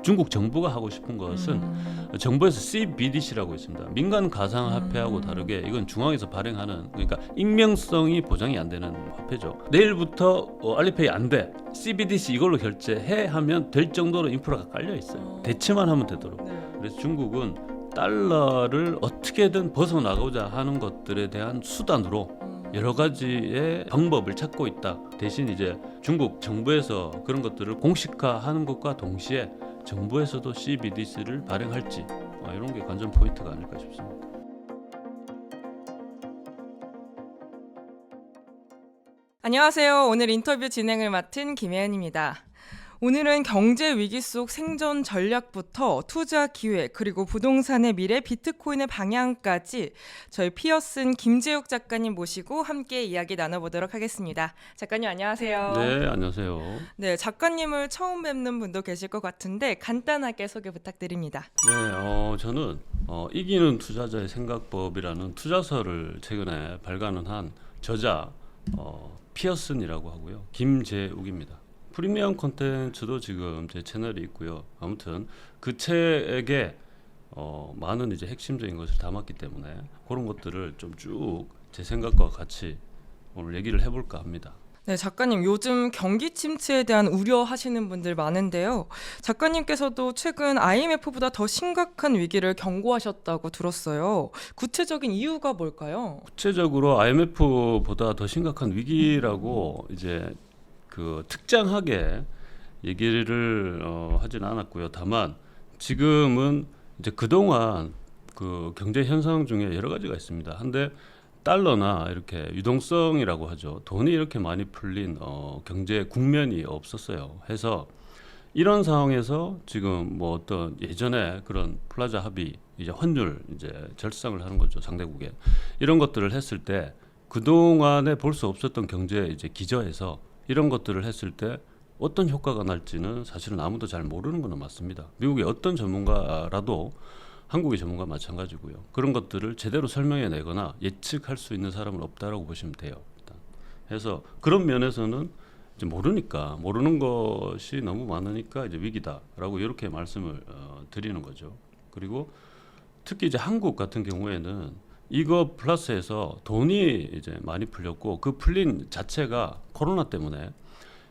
중국 정부가 하고 싶은 것은 정부에서 CBDC라고 있습니다. 민간 가상화폐하고 다르게 이건 중앙에서 발행하는, 그러니까 익명성이 보장이 안 되는 화폐죠. 내일부터 알리페이 안 돼, CBDC 이걸로 결제해 하면 될 정도로 인프라가 깔려 있어요. 대체만 하면 되도록. 네. 그래서 중국은 달러를 어떻게든 벗어나고자 하는 것들에 대한 수단으로 여러 가지의 방법을 찾고 있다. 대신 이제 중국 정부에서 그런 것들을 공식화하는 것과 동시에 정부에서도 CBDC를 발행할지, 이런 게 관전 포인트가 아닐까 싶습니다. 안녕하세요. 오늘 인터뷰 진행을 맡은 김혜연입니다. 오늘은 경제 위기 속 생존 전략부터 투자 기회, 그리고 부동산의 미래, 비트코인의 방향까지 저희 피어슨 김재욱 작가님 모시고 함께 이야기 나눠보도록 하겠습니다. 작가님 안녕하세요. 네, 안녕하세요. 네, 작가님을 처음 뵙는 분도 계실 것 같은데 간단하게 소개 부탁드립니다. 네, 저는 이기는 투자자의 생각법이라는 투자서를 최근에 발간을 한 저자 피어슨이라고 하고요. 김재욱입니다. 프리미엄 콘텐츠도 지금 제 채널에 있고요. 아무튼 그 책에 많은 이제 핵심적인 것을 담았기 때문에 그런 것들을 좀 쭉 제 생각과 같이 오늘 얘기를 해볼까 합니다. 네, 작가님 요즘 경기 침체에 대한 우려하시는 분들 많은데요. 작가님께서도 최근 IMF보다 더 심각한 위기를 경고하셨다고 들었어요. 구체적인 이유가 뭘까요? 구체적으로 IMF보다 더 심각한 위기라고 이제 그 특정하게 얘기를 하진 않았고요. 다만 지금은 이제 그동안 그 경제 현상 중에 여러 가지가 있습니다. 한데 달러나 이렇게 유동성이라고 하죠. 돈이 이렇게 많이 풀린 경제 국면이 없었어요. 해서 이런 상황에서 지금 뭐 어떤 예전에 그런 플라자 합의, 이제 환율 이제 절상을 하는 거죠. 상대국에. 이런 것들을 했을 때 그동안에 볼 수 없었던 경제 이제 기저에서 이런 것들을 했을 때 어떤 효과가 날지는 사실은 아무도 잘 모르는 건 맞습니다. 미국의 어떤 전문가라도 한국의 전문가 마찬가지고요. 그런 것들을 제대로 설명해 내거나 예측할 수 있는 사람은 없다라고 보시면 돼요. 일단. 해서 그런 면에서는 이제 모르니까, 모르는 것이 너무 많으니까 이제 위기다라고 이렇게 말씀을 드리는 거죠. 그리고 특히 이제 한국 같은 경우에는 이거 플러스해서 돈이 이제 많이 풀렸고 그 풀린 자체가 코로나 때문에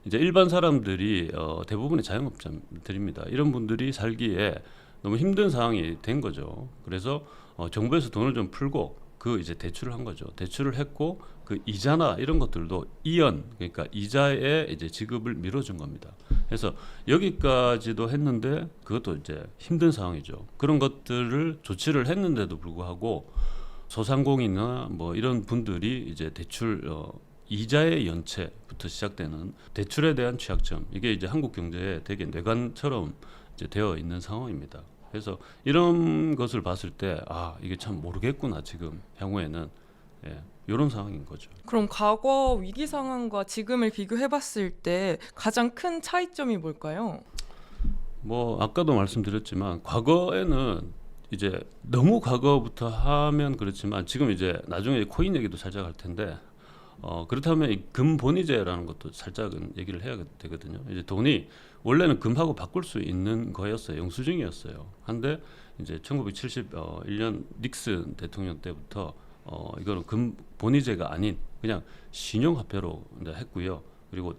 이제 일반 사람들이 대부분의 자영업자들입니다. 이런 분들이 살기에 너무 힘든 상황이 된 거죠. 그래서 정부에서 돈을 좀 풀고 그 이제 대출을 한 거죠. 대출을 했고 그 이자나 이런 것들도 이연, 그러니까 이자의 이제 지급을 미뤄준 겁니다. 그래서 여기까지도 했는데 그것도 이제 힘든 상황이죠. 그런 것들을 조치를 했는데도 불구하고 소상공인이나 뭐 이런 분들이 이제 대출 이자의 연체부터 시작되는 대출에 대한 취약점, 이게 이제 한국 경제에 되게 뇌관처럼 이제 되어 있는 상황입니다. 그래서 이런 것을 봤을 때 이게 참 모르겠구나 지금 향후에는, 이런 상황인 거죠. 그럼 과거 위기 상황과 지금을 비교해봤을 때 가장 큰 차이점이 뭘까요? 뭐 아까도 말씀드렸지만 과거에는 이제 너무 과거부터 하면 그렇지만 지금 이제 나중에 코인 얘기도 살짝 할 텐데 그렇다면 이 금본위제라는 것도 살짝은 얘기를 해야 되거든요. 이제 돈이 원래는 금하고 바꿀 수 있는 거였어요. 영수증이었어요. 한데 이제 1971년 닉슨 대통령 때부터 이거는 금본위제가 아닌 그냥 신용화폐로 이제 했고요. 그리고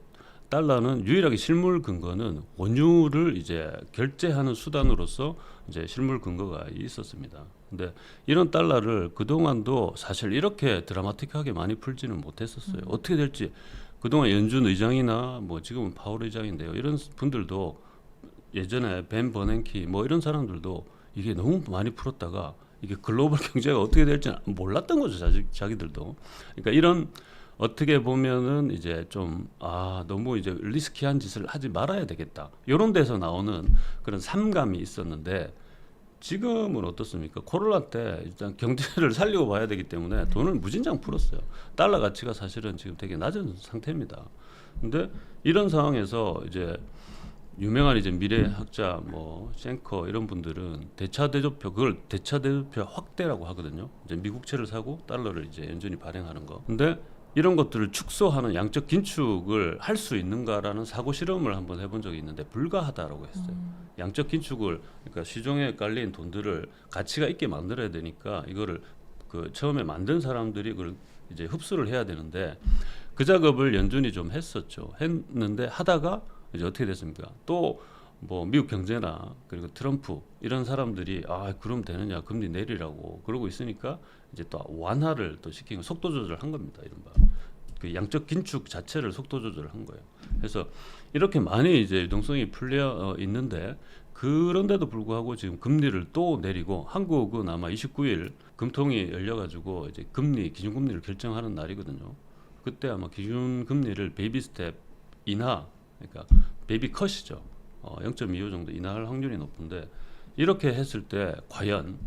달러는 유일하게 실물 근거는 원유를 이제 결제하는 수단으로서 이제 실물 근거가 있었습니다. 근데 이런 달러를 그동안도 사실 이렇게 드라마틱하게 많이 풀지는 못했었어요. 어떻게 될지 그동안 연준 의장이나 뭐 지금은 파월 의장인데요. 이런 분들도 예전에 벤 버냉키 뭐 이런 사람들도 이게 너무 많이 풀었다가 이게 글로벌 경제가 어떻게 될지 몰랐던 거죠. 자기들도. 그러니까 이런 어떻게 보면은 이제 좀 너무 이제 리스키한 짓을 하지 말아야 되겠다. 이런 데서 나오는 그런 삼감이 있었는데 지금은 어떻습니까? 코로나 때 일단 경제를 살리고 봐야 되기 때문에 돈을 무진장 풀었어요. 달러 가치가 사실은 지금 되게 낮은 상태입니다. 근데 이런 상황에서 이제 유명한 이제 미래학자 뭐 쉔커 이런 분들은 대차대조표, 그걸 대차대조표 확대라고 하거든요. 이제 미국채를 사고 달러를 이제 연준이 발행하는 거. 근데 이런 것들을 축소하는 양적 긴축을 할 수 있는가라는 사고 실험을 한번 해본 적이 있는데 불가하다라고 했어요. 양적 긴축을 그러니까 시중에 깔린 돈들을 가치가 있게 만들어야 되니까 이거를 그 처음에 만든 사람들이 그걸 이제 흡수를 해야 되는데 그 작업을 연준이 좀 했는데 하다가 이제 어떻게 됐습니까? 또 뭐 미국 경제나 그리고 트럼프 이런 사람들이 그럼 되느냐 금리 내리라고 그러고 있으니까 이제 또 완화를 또 시키고 속도 조절한 겁니다. 이른바 그 양적 긴축 자체를 속도 조절을 한 거예요. 그래서 이렇게 많이 이제 유동성이 풀려 있는데 그런데도 불구하고 지금 금리를 또 내리고 한국은 아마 29일 금통이 열려가지고 이제 금리 기준금리를 결정하는 날이거든요. 그때 아마 기준금리를 베이비 스텝 인하, 그러니까 베이비 컷이죠. 0.25 정도 인하할 확률이 높은데 이렇게 했을 때 과연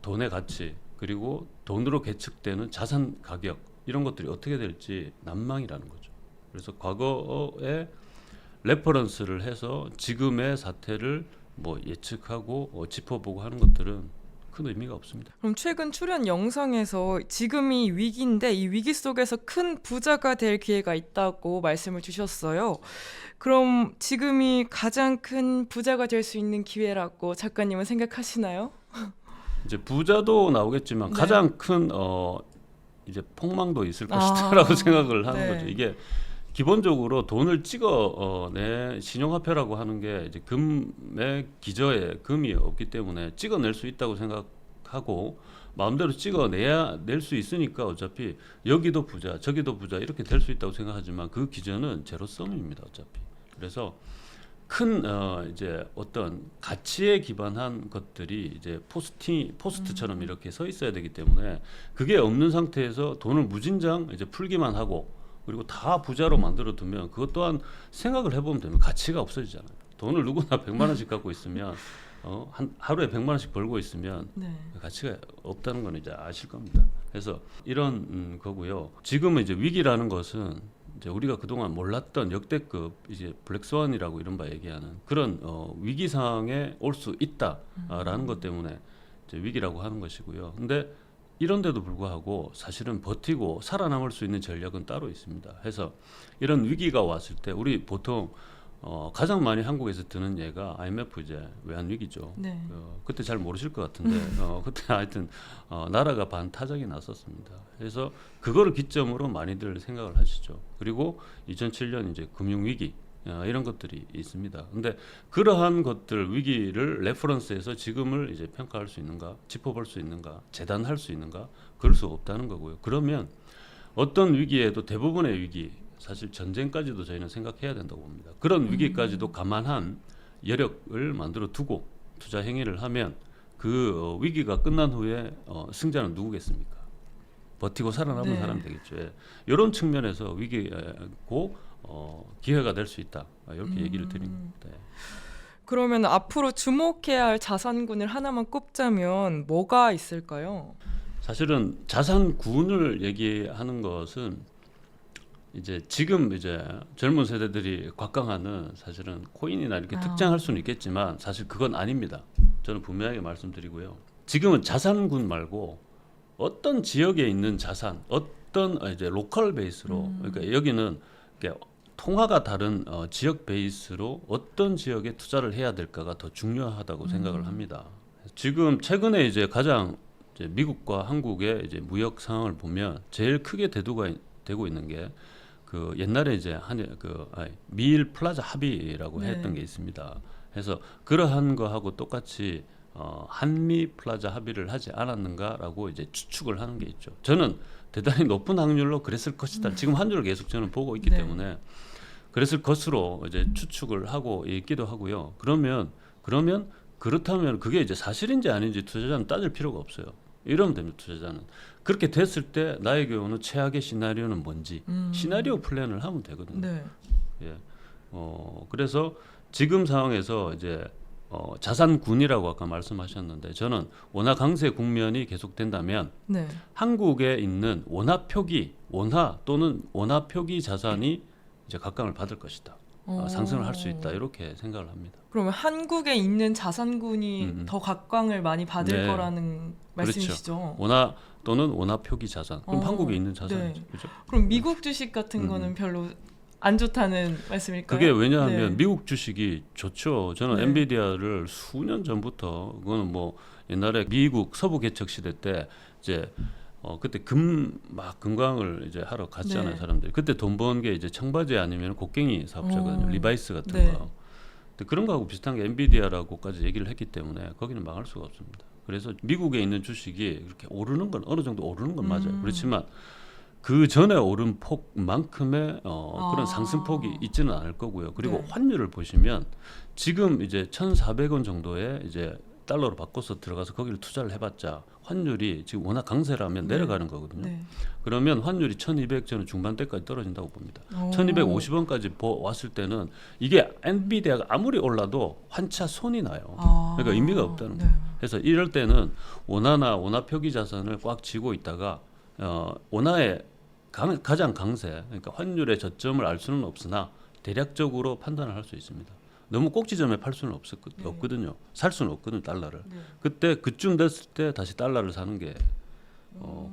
돈의 가치 그리고 돈으로 계측되는 자산 가격 이런 것들이 어떻게 될지 난망이라는 거죠. 그래서 과거에 레퍼런스를 해서 지금의 사태를 뭐 예측하고 짚어보고 하는 것들은 큰 의미가 없습니다. 그럼 최근 출연 영상에서 지금이 위기인데 이 위기 속에서 큰 부자가 될 기회가 있다고 말씀을 주셨어요. 그럼 지금이 가장 큰 부자가 될 수 있는 기회라고 작가님은 생각하시나요? 이제 부자도 나오겠지만 네. 가장 큰 이제 폭망도 있을 것이다라고 생각을 하는 네. 거죠. 이게 기본적으로 돈을 찍어 내 신용화폐라고 하는 게 이제 금의 기저에 금이 없기 때문에 찍어낼 수 있다고 생각하고 마음대로 낼 수 있으니까 어차피 여기도 부자 저기도 부자 이렇게 될 수 있다고 생각하지만 그 기저는 제로섬입니다. 어차피. 그래서 큰 이제 어떤 가치에 기반한 것들이 이제 포스트처럼 이렇게 서 있어야 되기 때문에 그게 없는 상태에서 돈을 무진장 이제 풀기만 하고 그리고 다 부자로 만들어 두면 그것 또한 생각을 해보면 되면 가치가 없어지잖아요. 돈을 누구나 100만 원씩 갖고 있으면 하루에 100만 원씩 벌고 있으면 네. 가치가 없다는 건 이제 아실 겁니다. 그래서 이런 거고요. 지금은 이제 위기라는 것은 이제 우리가 그동안 몰랐던 역대급 이제 블랙스완이라고 이른바 얘기하는 그런 위기 상황에 올 수 있다라는 것 때문에 이제 위기라고 하는 것이고요. 근데 이런데도 불구하고 사실은 버티고 살아남을 수 있는 전략은 따로 있습니다. 해서 이런 위기가 왔을 때 우리 보통 가장 많이 한국에서 드는 예가 IMF 이제 외환위기죠. 네. 그때 잘 모르실 것 같은데 그때 하여튼 나라가 반타작이 났었습니다. 그래서 그거를 기점으로 많이들 생각을 하시죠. 그리고 2007년 이제 금융위기 이런 것들이 있습니다. 근데 그러한 것들 위기를 레퍼런스해서 지금을 이제 평가할 수 있는가, 짚어볼 수 있는가, 재단할 수 있는가, 그럴 수 없다는 거고요. 그러면 어떤 위기에도 대부분의 위기, 사실 전쟁까지도 저희는 생각해야 된다고 봅니다. 그런 위기까지도 감안한 여력을 만들어 두고 투자 행위를 하면 그 위기가 끝난 후에 승자는 누구겠습니까? 버티고 살아남은 네. 사람이 되겠죠. 예. 이런 측면에서 위기고 기회가 될 수 있다. 이렇게 얘기를 드립니다. 네. 그러면 앞으로 주목해야 할 자산군을 하나만 꼽자면 뭐가 있을까요? 사실은 자산군을 얘기하는 것은 이제 지금 이제 젊은 세대들이 곽강하는 사실은 코인이나 이렇게 특정할 수는 있겠지만 사실 그건 아닙니다. 저는 분명하게 말씀드리고요. 지금은 자산군 말고 어떤 지역에 있는 자산, 어떤 이제 로컬 베이스로 그러니까 여기는 이렇게 통화가 다른 지역 베이스로 어떤 지역에 투자를 해야 될까가 더 중요하다고 생각을 합니다. 지금 최근에 이제 가장 이제 미국과 한국의 이제 무역 상황을 보면 제일 크게 대두가 되고 있는 게 그 옛날에 이제 미일 플라자 합의라고 네. 했던 게 있습니다. 그래서 그러한 거하고 똑같이 한미 플라자 합의를 하지 않았는가라고 이제 추측을 하는 게 있죠. 저는 대단히 높은 확률로 그랬을 것이다. 지금 환율을 계속 저는 보고 있기 네. 때문에 그랬을 것으로 이제 추측을 하고 있기도 하고요. 그러면 그렇다면 그게 이제 사실인지 아닌지 투자자는 따질 필요가 없어요. 이러면 됩니다. 투자자는 그렇게 됐을 때 나의 경우는 최악의 시나리오는 뭔지 시나리오 플랜을 하면 되거든요. 네. 예. 그래서 지금 상황에서 이제 자산군이라고 아까 말씀하셨는데 저는 원화 강세 국면이 계속된다면 네. 한국에 있는 원화 또는 원화 표기 자산이 이제 각광을 받을 것이다. 상승을 할 수 있다 이렇게 생각을 합니다. 그러면 한국에 있는 자산군이 더 각광을 많이 받을 네. 거라는 말씀이시죠? 원화 또는 원화 표기 자산. 그럼 어, 한국에 있는 자산이죠. 네. 그죠? 그럼 미국 주식 같은 거는 별로 안 좋다는 말씀일까요? 그게 왜냐하면 네. 미국 주식이 좋죠. 저는 네. 엔비디아를 수년 전부터 그거는 뭐 옛날에 미국 서부 개척 시대 때 이제 그때 금광을 이제 하러 갔잖아요, 네. 사람들이. 그때 돈 번 게 이제 청바지 아니면 곡괭이 사업자거든요. 리바이스 같은 네. 거. 근데 그런 거하고 비슷한 게 엔비디아라고까지 얘기를 했기 때문에 거기는 망할 수가 없습니다. 그래서 미국에 있는 주식이 그렇게 오르는 건 어느 정도 오르는 건 맞아요. 그렇지만 그 전에 오른 폭만큼의 그런 상승폭이 있지는 않을 거고요. 그리고 네. 환율을 보시면 지금 이제 1,400원 정도에 이제 달러로 바꿔서 들어가서 거기를 투자를 해봤자 환율이 지금 워낙 강세라면 내려가는 거거든요. 네. 그러면 환율이 1,200 저는 중반대까지 떨어진다고 봅니다. 오. 1,250원까지 왔을 때는 이게 엔비디아가 아무리 올라도 환차 손이 나요. 그러니까 의미가 없다는 거예요. 그래서 이럴 때는 원화나 원화 표기 자산을 꽉 쥐고 있다가 원화의 가장 강세, 그러니까 환율의 저점을 알 수는 없으나 대략적으로 판단을 할 수 있습니다. 너무 꼭지점에 팔 수는 없거든요. 살 수는 없거든요, 달러를. 네. 그때 그쯤 됐을 때 다시 달러를 사는 게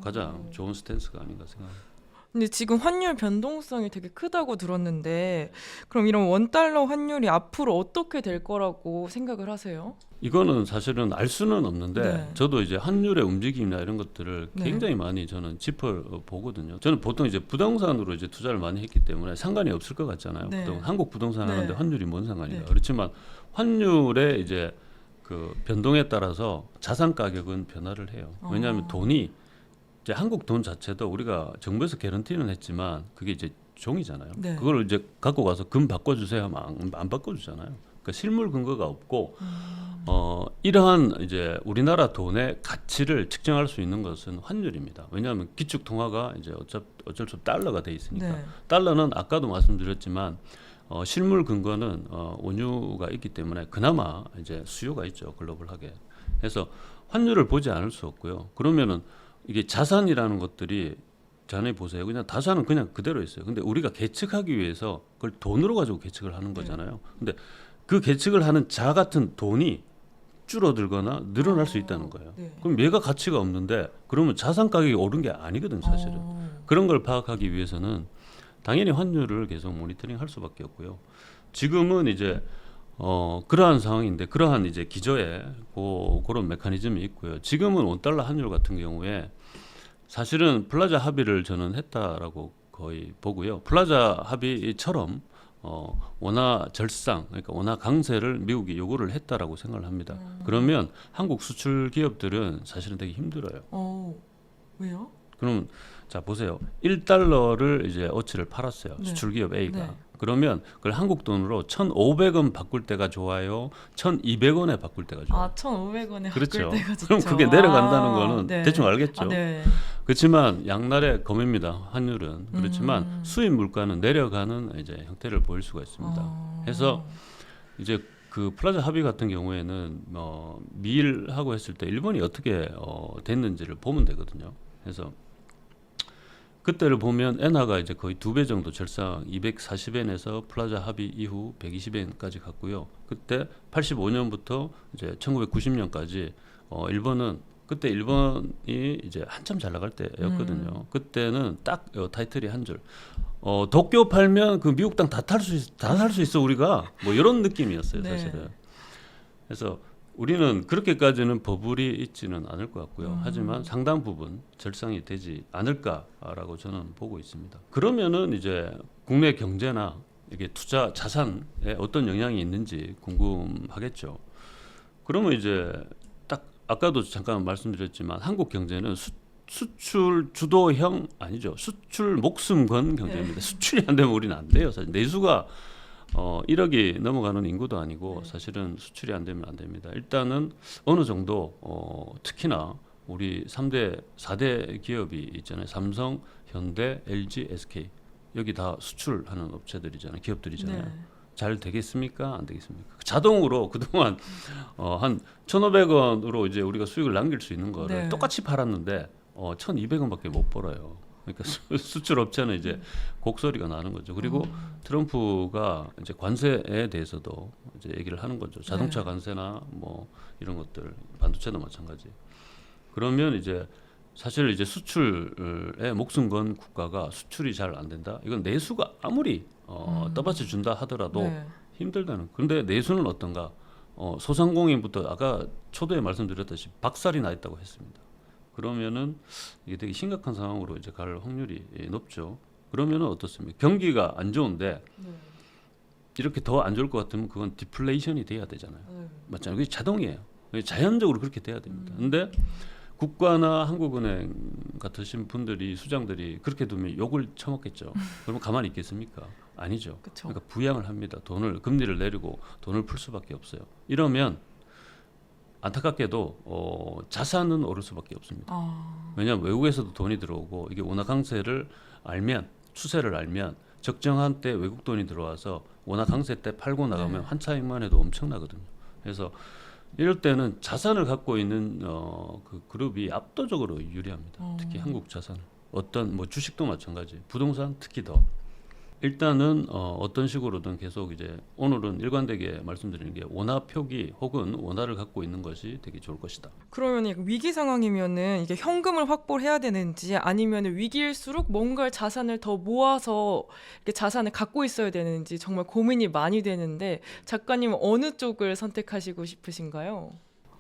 가장 좋은 스탠스가 아닌가 생각합니다. 근데 지금 환율 변동성이 되게 크다고 들었는데 그럼 이런 원달러 환율이 앞으로 어떻게 될 거라고 생각을 하세요? 이거는 사실은 알 수는 없는데 네. 저도 이제 환율의 움직임이나 이런 것들을 네. 굉장히 많이 저는 보거든요. 저는 보통 이제 부동산으로 이제 투자를 많이 했기 때문에 상관이 없을 것 같잖아요. 네. 한국 부동산 네. 하는데 환율이 뭔 상관인가. 네. 그렇지만 환율의 이제 그 변동에 따라서 자산 가격은 변화를 해요. 왜냐하면 돈이 이제 한국 돈 자체도 우리가 정부에서 개런티는 했지만 그게 이제 종이잖아요. 네. 그걸 이제 갖고 가서 금 바꿔주세요 하면 안 바꿔주잖아요. 그러니까 실물 근거가 없고 이러한 이제 우리나라 돈의 가치를 측정할 수 있는 것은 환율입니다. 왜냐하면 기축 통화가 이제 어쩔 수 없이 달러가 돼 있으니까. 네. 달러는 아까도 말씀드렸지만 실물 근거는 원유가 있기 때문에 그나마 이제 수요가 있죠, 글로벌하게. 그래서 환율을 보지 않을 수 없고요. 그러면은 이게 자산이라는 것들이 자네 보세요. 그냥 자산은 그냥 그대로 있어요. 근데 우리가 계측하기 위해서 그걸 돈으로 가지고 계측을 하는 거잖아요. 근데 그 계측을 하는 자 같은 돈이 줄어들거나 늘어날 수 있다는 거예요. 네. 그럼 얘가 가치가 없는데 그러면 자산 가격이 오른 게 아니거든 사실은. 그런 걸 파악하기 위해서는 당연히 환율을 계속 모니터링 할 수밖에 없고요. 지금은 이제 그러한 상황인데 그러한 이제 기저에 그런 메커니즘이 있고요. 지금은 원달러 환율 같은 경우에 사실은 플라자 합의를 저는 했다라고 거의 보고요. 플라자 합의처럼 원화 절상, 그러니까 원화 강세를 미국이 요구를 했다라고 생각을 합니다. 그러면 한국 수출 기업들은 사실은 되게 힘들어요. 왜요? 그럼 자 보세요. 1달러를 이제 어치를 팔았어요. 네. 수출 기업 A가. 네. 그러면 그걸 한국 돈으로 1,500원 바꿀 때가 좋아요. 1,200원에 바꿀 때가 좋아요. 1,500원에 그렇죠. 바꿀 때가 좋죠. 그럼 그게 내려간다는 거는 네. 대충 알겠죠. 네. 그렇지만 양날의 검입니다. 환율은. 그렇지만 수입 물가는 내려가는 이제 형태를 보일 수가 있습니다. 그래서 이제 그 플라자 합의 같은 경우에는 미일하고 했을 때 일본이 어떻게 됐는지를 보면 되거든요. 그래서 그때를 보면 엔화가 이제 거의 2배 정도 절상 240엔에서 플라자 합의 이후 120엔까지 갔고요. 그때 85년부터 이제 1990년까지 일본은 그때 일본이 이제 한참 잘 나갈 때였거든요. 그때는 딱 타이틀이 한 줄. 도쿄 팔면 그 미국 땅 다 살 수 있어 우리가 뭐 이런 느낌이었어요, 네. 사실은. 그래서 우리는 그렇게까지는 버블이 있지는 않을 것 같고요. 하지만 상당 부분 절상이 되지 않을까라고 저는 보고 있습니다. 그러면은 이제 국내 경제나 이게 투자 자산에 어떤 영향이 있는지 궁금하겠죠. 그러면 이제 딱 아까도 잠깐 말씀드렸지만 한국 경제는 수출 주도형 아니죠. 수출 목숨 건 경제입니다. 수출이 안 되면 우리는 안 돼요. 사실 내수가 1억이 넘어가는 인구도 아니고 사실은 수출이 안 되면 안 됩니다. 일단은 어느 정도 특히나 우리 3대, 4대 기업이 있잖아요. 삼성, 현대, LG, SK. 여기 다 수출하는 업체들이잖아요. 기업들이잖아요. 네. 잘 되겠습니까? 안 되겠습니까? 자동으로 그동안 한 1,500원으로 이제 우리가 수익을 남길 수 있는 거를 네. 똑같이 팔았는데 1,200원밖에 못 벌어요. 그러니까 수출 업체는 이제 곡소리가 나는 거죠. 그리고 트럼프가 이제 관세에 대해서도 이제 얘기를 하는 거죠. 자동차 네. 관세나 뭐 이런 것들, 반도체도 마찬가지. 그러면 이제 사실 이제 수출에 목숨 건 국가가 수출이 잘 안 된다. 이건 내수가 아무리 떠받쳐 준다 하더라도 네. 힘들다는. 그런데 내수는 어떤가? 소상공인부터 아까 초도에 말씀드렸다시피 박살이 나 있다고 했습니다. 그러면은 이게 되게 심각한 상황으로 이제 갈 확률이 높죠. 그러면은 어떻습니까? 경기가 안 좋은데 네. 이렇게 더 안 좋을 것 같으면 그건 디플레이션이 돼야 되잖아요. 네. 맞잖아요. 그게 자동이에요. 그게 자연적으로 그렇게 돼야 됩니다. 근데 국가나 한국은행 같으신 분들이 수장들이 그렇게 두면 욕을 처먹겠죠. 그러면 가만히 있겠습니까? 아니죠. 그쵸. 그러니까 부양을 합니다. 돈을 금리를 내리고 돈을 풀 수밖에 없어요. 이러면 안타깝게도 자산은 오를 수밖에 없습니다. 왜냐하면 외국에서도 돈이 들어오고 이게 원화 강세를 알면 추세를 알면 적정한 때 외국 돈이 들어와서 원화 강세 때 팔고 나가면 네. 환차익만 해도 엄청나거든요. 그래서 이럴 때는 자산을 갖고 있는 그 그룹이 압도적으로 유리합니다. 특히 한국 자산. 어떤 뭐 주식도 마찬가지. 부동산 특히 더. 일단은 어떤 식으로든 계속 이제 오늘은 일관되게 말씀드리는 게 원화 표기 혹은 원화를 갖고 있는 것이 되게 좋을 것이다. 그러면 이 위기 상황이면은 이게 현금을 확보를 해야 되는지 아니면 위기일수록 뭔가 자산을 더 모아서 이렇게 자산을 갖고 있어야 되는지 정말 고민이 많이 되는데 작가님은 어느 쪽을 선택하시고 싶으신가요?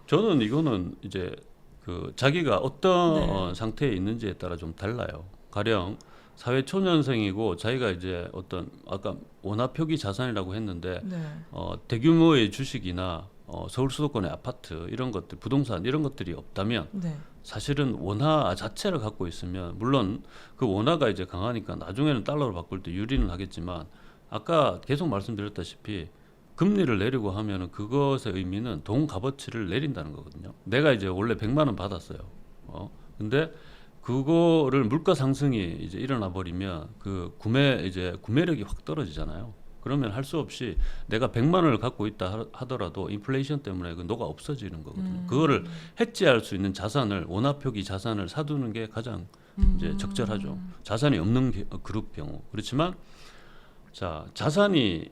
저는 이거는 이제 그 자기가 어떤 네. 상태에 있는지에 따라 좀 달라요. 가령 사회 초년생이고 자기가 이제 어떤 아까 원화 표기 자산이라고 했는데 네. 대규모의 주식이나 서울 수도권의 아파트 이런 것들 부동산 이런 것들이 없다면 네. 사실은 원화 자체를 갖고 있으면 물론 그 원화가 이제 강하니까 나중에는 달러로 바꿀 때 유리는 하겠지만 아까 계속 말씀드렸다시피 금리를 내리고 하면은 그것의 의미는 돈 값어치를 내린다는 거거든요. 내가 이제 원래 100만 원 받았어요. 근데 그거를 물가 상승이 이제 일어나 버리면 그 구매력이 확 떨어지잖아요. 그러면 할 수 없이 내가 100만 원을 갖고 있다 하더라도 인플레이션 때문에 그 노가 없어지는 거거든요. 그거를 해지할 수 있는 자산을 원화 표기 자산을 사두는 게 가장 이제 적절하죠. 자산이 없는 그룹 경우. 그렇지만 자, 자산이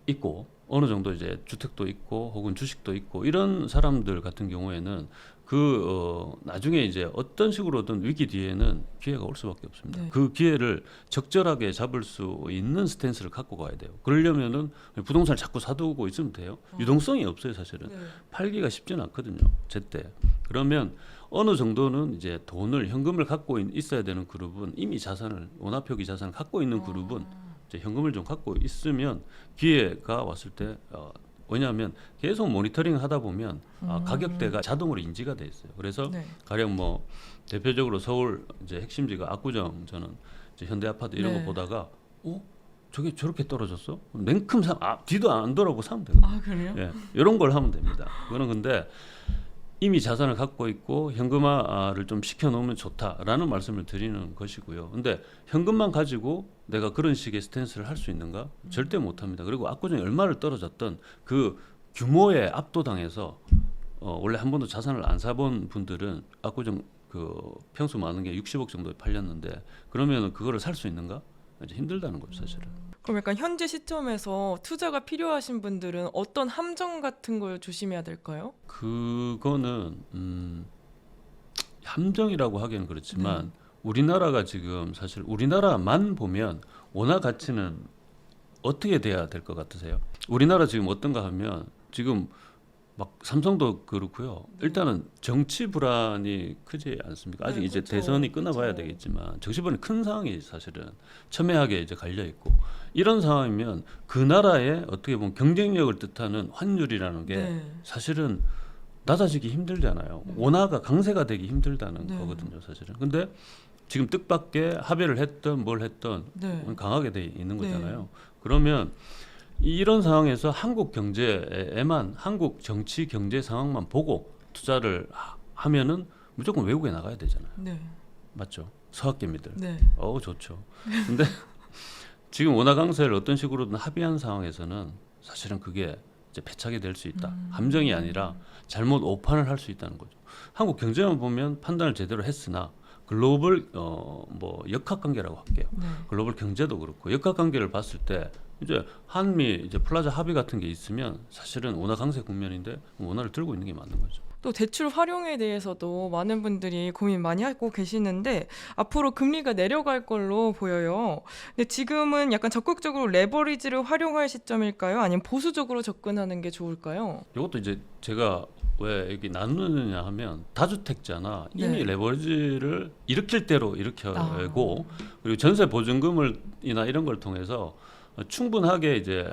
있고 어느 정도 이제 주택도 있고 혹은 주식도 있고 이런 사람들 같은 경우에는 나중에 이제 어떤 식으로든 위기 뒤에는 기회가 올 수밖에 없습니다. 네. 그 기회를 적절하게 잡을 수 있는 스탠스를 갖고 가야 돼요. 그러려면은 부동산을 자꾸 사두고 있으면 돼요. 유동성이 없어요, 사실은. 네. 팔기가 쉽지는 않거든요, 제때. 그러면 어느 정도는 이제 돈을 현금을 갖고 있어야 되는 그룹은 이미 자산을 원화 표기 자산을 갖고 있는 그룹은 이제 현금을 좀 갖고 있으면 기회가 왔을 때 왜냐하면 계속 모니터링 하다 보면 가격대가 자동으로 인지가 돼 있어요. 그래서 네. 가령 뭐 대표적으로 서울 이제 핵심지가 압구정 저는 이제 현대아파트 이런 네. 거 보다가 저게 저렇게 떨어졌어? 냉큼 뒤도 안 돌아보고 사면 되거든요. 아 그래요? 예, 이런 걸 하면 됩니다. 그거는 근데 이미 자산을 갖고 있고 현금화를 좀 시켜놓으면 좋다라는 말씀을 드리는 것이고요. 근데 현금만 가지고 내가 그런 식의 스탠스를 할 수 있는가? 절대 못합니다. 그리고 압구정이 얼마를 떨어졌던 그 규모에 압도당해서 원래 한 번도 자산을 안 사본 분들은 압구정 그 평수 많은 게 60억 정도에 팔렸는데 그러면 그거를 살 수 있는가? 이제 힘들다는 거죠, 사실은. 그럼 약간 현재 시점에서 투자가 필요하신 분들은 어떤 함정 같은 걸 조심해야 될까요? 그거는 함정이라고 하기는 그렇지만 우리나라가 지금 사실 우리나라만 보면 원화 가치는 어떻게 돼야 될 것 같으세요? 우리나라 지금 어떤가 하면 지금 막 삼성도 그렇고요. 일단은 정치 불안이 크지 않습니까? 아직 네, 이제 그렇죠. 대선이 끝나봐야 그렇죠. 되겠지만 정치 불안이 큰 상황이 사실은 첨예하게 이제 갈려 있고 이런 상황이면 그 나라의 어떻게 보면 경쟁력을 뜻하는 환율이라는 게 네. 사실은 낮아지기 힘들잖아요. 원화가 강세가 되기 힘들다는 네. 거거든요, 사실은. 근데 지금 뜻밖의 합의를 했던 뭘 했던 네. 강하게 돼 있는 네. 거잖아요. 그러면 이런 상황에서 한국 경제에만 한국 정치 경제 상황만 보고 투자를 하면은 무조건 외국에 나가야 되잖아요. 네. 맞죠? 서학개미들. 네. 좋죠. 근데 지금 원화 강세를 어떤 식으로든 합의한 상황에서는 사실은 그게 이제 패착이 될 수 있다. 함정이 아니라 잘못 오판을 할 수 있다는 거죠. 한국 경제만 보면 판단을 제대로 했으나 글로벌 뭐 역학관계라고 할게요. 네. 글로벌 경제도 그렇고 역학관계를 봤을 때 이제 한미 이제 플라자 합의 같은 게 있으면 사실은 원화 강세 국면인데 원화를 들고 있는 게 맞는 거죠. 또 대출 활용에 대해서도 많은 분들이 고민 많이 하고 계시는데 앞으로 금리가 내려갈 걸로 보여요. 근데 지금은 약간 적극적으로 레버리지를 활용할 시점일까요? 아니면 보수적으로 접근하는 게 좋을까요? 이것도 이제 제가 왜 여기 나누느냐 하면 다주택자나 이미 네. 레버리지를 일으킬 대로 일으켜고 그리고 전세 보증금을이나 이런 걸 통해서 충분하게 이제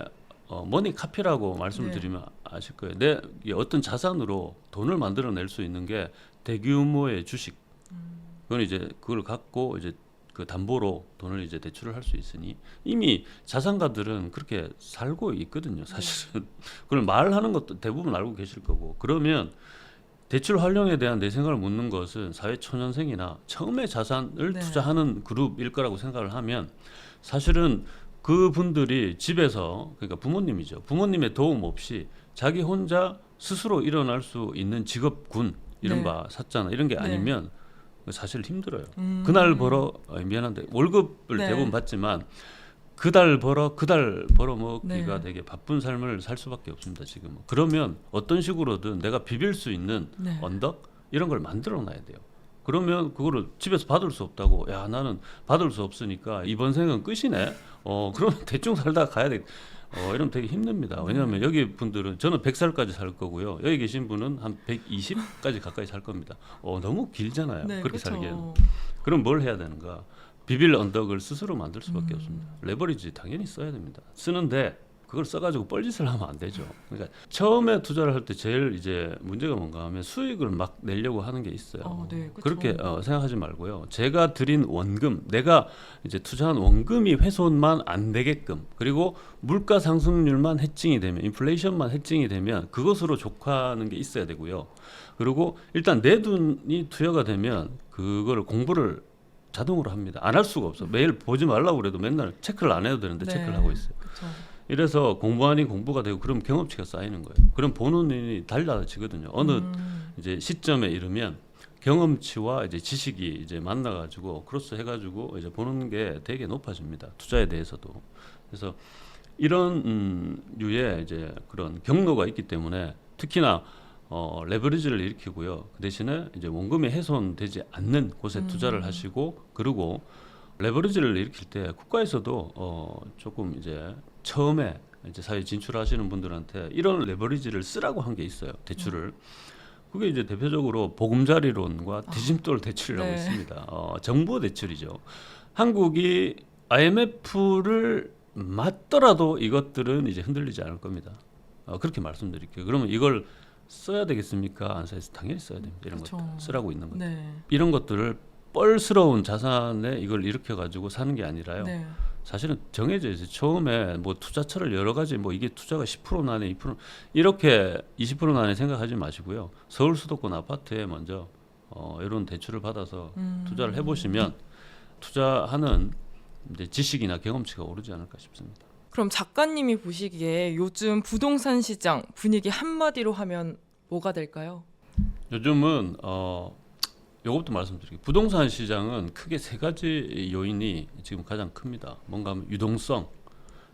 머니 카피라고 말씀을 네. 드리면 아실 거예요. 내 어떤 자산으로 돈을 만들어낼 수 있는 게 대규모의 주식. 그건 이제 그걸 갖고 이제 그 담보로 돈을 이제 대출을 할 수 있으니 이미 자산가들은 그렇게 살고 있거든요. 사실은 그걸 말하는 것도 대부분 알고 계실 거고. 그러면 대출 활용에 대한 내 생각을 묻는 것은 사회 초년생이나 처음에 자산을 네. 투자하는 그룹일 거라고 생각을 하면 사실은 그분들이 집에서 그러니까 부모님이죠. 부모님의 도움 없이 자기 혼자 스스로 일어날 수 있는 직업군 이른바 네. 사자나 이런 게 네. 아니면 사실 힘들어요. 그날 벌어 미안한데 월급을 네. 대부분 받지만 그달 벌어 먹기가 네. 되게 바쁜 삶을 살 수밖에 없습니다. 지금 그러면 어떤 식으로든 내가 비빌 수 있는 네. 언덕 이런 걸 만들어 놔야 돼요. 그러면 그거를 집에서 받을 수 없다고 야 나는 받을 수 없으니까 이번 생은 끝이네. 그러면 대충 살다가 가야 돼. 이러면 되게 힘듭니다. 왜냐하면 여기 분들은 저는 100살까지 살 거고요. 여기 계신 분은 한 120까지 가까이 살 겁니다. 너무 길잖아요. 네, 그렇게 그쵸. 살기에는. 그럼 뭘 해야 되는가? 비빌 언덕을 스스로 만들 수밖에 없습니다. 레버리지 당연히 써야 됩니다. 쓰는데 그걸 써가지고 뻘짓을 하면 안 되죠. 그러니까 처음에 투자를 할 때 제일 이제 문제가 뭔가 하면 수익을 막 내려고 하는 게 있어요. 네, 그쵸. 그렇게 생각하지 말고요. 제가 드린 원금, 내가 이제 투자한 원금이 훼손만 안 되게끔 그리고 물가 상승률만 해칭이 되면 인플레이션만 해칭이 되면 그것으로 족하는 게 있어야 되고요. 그리고 일단 내 돈이 투여가 되면 그거를 공부를 자동으로 합니다. 안 할 수가 없어. 매일 보지 말라고 그래도 맨날 체크를 안 해도 되는데 네. 체크를 하고 있어요. 그쵸. 이래서 공부 아닌 공부가 되고 그럼 경험치가 쌓이는 거예요. 그럼 보는 눈이 달라지거든요. 어느 이제 시점에 이르면 경험치와 이제 지식이 이제 만나가지고 크로스 해가지고 이제 보는 게 되게 높아집니다. 투자에 대해서도. 그래서 이런 류의 이제 그런 경로가 있기 때문에 특히나 레버리지를 일으키고요. 그 대신에 이제 원금이 훼손되지 않는 곳에 투자를 하시고 그리고 레버리지를 일으킬 때 국가에서도 조금 이제 처음에 이제 사회 진출하시는 분들한테 이런 레버리지를 쓰라고 한 게 있어요. 대출을. 그게 이제 대표적으로 보금자리론과 디짐돌 대출이라고 네. 있습니다. 정부 대출이죠. 한국이 IMF를 맞더라도 이것들은 이제 흔들리지 않을 겁니다. 그렇게 말씀드릴게요. 그러면 이걸 써야 되겠습니까? 안 써야 당연히 써야 됩니다. 이런 그쵸. 것들 쓰라고 있는 것. 네. 이런 것들을 뻘스러운 자산에 이걸 일으켜 가지고 사는 게 아니라요. 네. 사실은 정해져 있어요. 처음에 뭐 투자처를 여러 가지 뭐 이게 투자가 10% 나네, 2% 이렇게 20% 나네 생각하지 마시고요. 서울 수도권 아파트에 먼저 이런 대출을 받아서 투자를 해보시면 투자하는 이제 지식이나 경험치가 오르지 않을까 싶습니다. 그럼 작가님이 보시기에 요즘 부동산 시장 분위기 한마디로 하면 뭐가 될까요? 요즘은 이것도 말씀드릴게요. 부동산 시장은 크게 세 가지 요인이 지금 가장 큽니다. 뭔가 하면 유동성.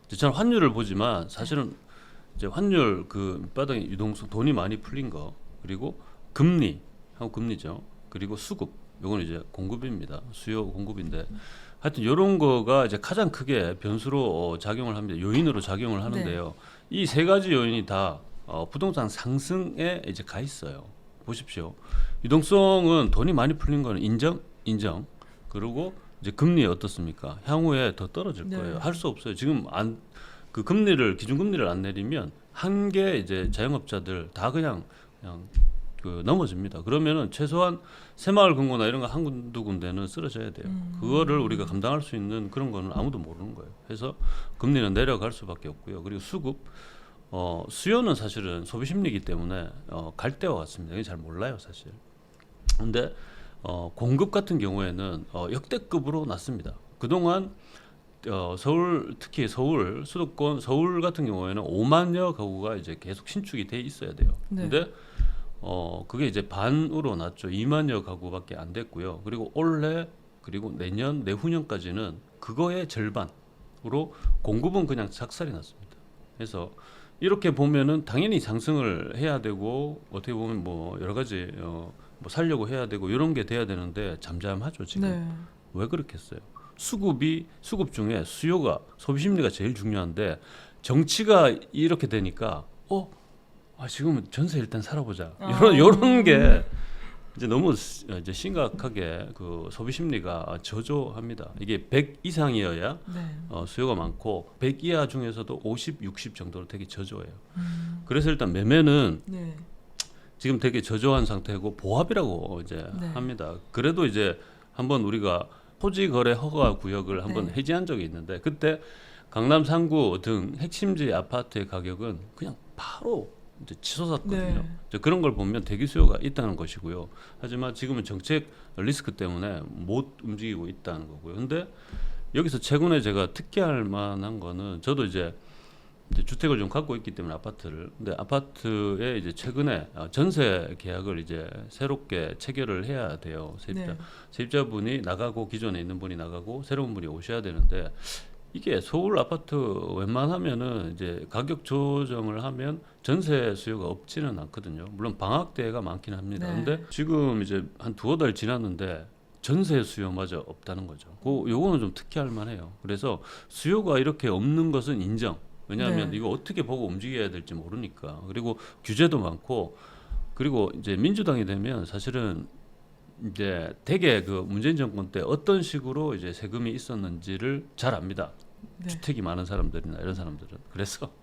이제 저는 환율을 보지만 사실은 이제 환율 그 밑바닥에 유동성 돈이 많이 풀린 거 그리고 금리 한국 금리죠. 그리고 수급 요건 이제 공급입니다. 수요 공급인데 하여튼 이런 거가 이제 가장 크게 변수로 작용을 합니다. 요인으로 작용을 하는데요. 이 세 가지 요인이 다 부동산 상승에 이제 가 있어요. 보십시오. 유동성은 돈이 많이 풀린 거는 인정. 그리고 이제 금리 어떻습니까? 향후에 더 떨어질 네. 거예요. 할 수 없어요. 지금 그 금리를 기준금리를 안 내리면 한개 이제 자영업자들 다 그냥 그 넘어집니다. 그러면은 최소한 새마을 금고나 이런 거 한두 군데는 쓰러져야 돼요. 그거를 우리가 감당할 수 있는 그런 거는 아무도 모르는 거예요. 그래서 금리는 내려갈 수밖에 없고요. 그리고 수급 수요는 사실은 소비 심리이기 때문에 갈 때와 같습니다. 이게 잘 몰라요, 사실. 근데 공급 같은 경우에는 역대급으로 낮습니다. 그동안 서울 특히 서울 수도권 서울 같은 경우에는 5만여 가구가 이제 계속 신축이 돼 있어야 돼요. 네. 근데 그게 이제 반으로 났죠. 2만여 가구밖에 안 됐고요. 그리고 올해 그리고 내년 내후년까지는 그거의 절반으로 공급은 그냥 작살이 났습니다. 그래서 이렇게 보면은 당연히 상승을 해야 되고 어떻게 보면 뭐 여러 가지 뭐 살려고 해야 되고 이런 게 돼야 되는데 잠잠하죠 지금. 네. 왜 그렇겠어요? 수급 중에 수요가 소비 심리가 제일 중요한데 정치가 이렇게 되니까 지금은 전세 일단 살아보자. 이런 게 이제 너무 이제 심각하게 그 소비 심리가 저조합니다. 이게 100 이상이어야 네. 수요가 많고 100 이하 중에서도 50, 60 정도로 되게 저조해요. 그래서 일단 매매는 네. 지금 되게 저조한 상태고 보합이라고 이제 네. 합니다. 그래도 이제 한번 우리가 토지 거래 허가 구역을 한번 네. 해지한 적이 있는데 그때 강남 3구 등 핵심지 아파트의 가격은 그냥 바로 이제 치솟았거든요. 네. 이제 그런 걸 보면 대기 수요가 있다는 것이고요. 하지만 지금은 정책 리스크 때문에 못 움직이고 있다는 거고요. 근데 여기서 최근에 제가 특기할 만한 거는 저도 이제 주택을 좀 갖고 있기 때문에 아파트를. 근데 아파트에 이제 최근에 전세 계약을 이제 새롭게 체결을 해야 돼요. 네. 세입자분이 나가고 기존에 있는 분이 나가고 새로운 분이 오셔야 되는데 이게 서울 아파트 웬만하면은 이제 가격 조정을 하면 전세 수요가 없지는 않거든요. 물론 방학대가 많긴 합니다. 네. 근데 지금 이제 한 두어 달 지났는데 전세 수요마저 없다는 거죠. 요거는 좀 특이할 만해요. 그래서 수요가 이렇게 없는 것은 인정. 왜냐하면 네. 이거 어떻게 보고 움직여야 될지 모르니까. 그리고 규제도 많고 그리고 이제 민주당이 되면 사실은 이제 되게 그 문재인 정권 때 어떤 식으로 이제 세금이 있었는지를 잘 압니다. 네. 주택이 많은 사람들이나 이런 사람들은. 그래서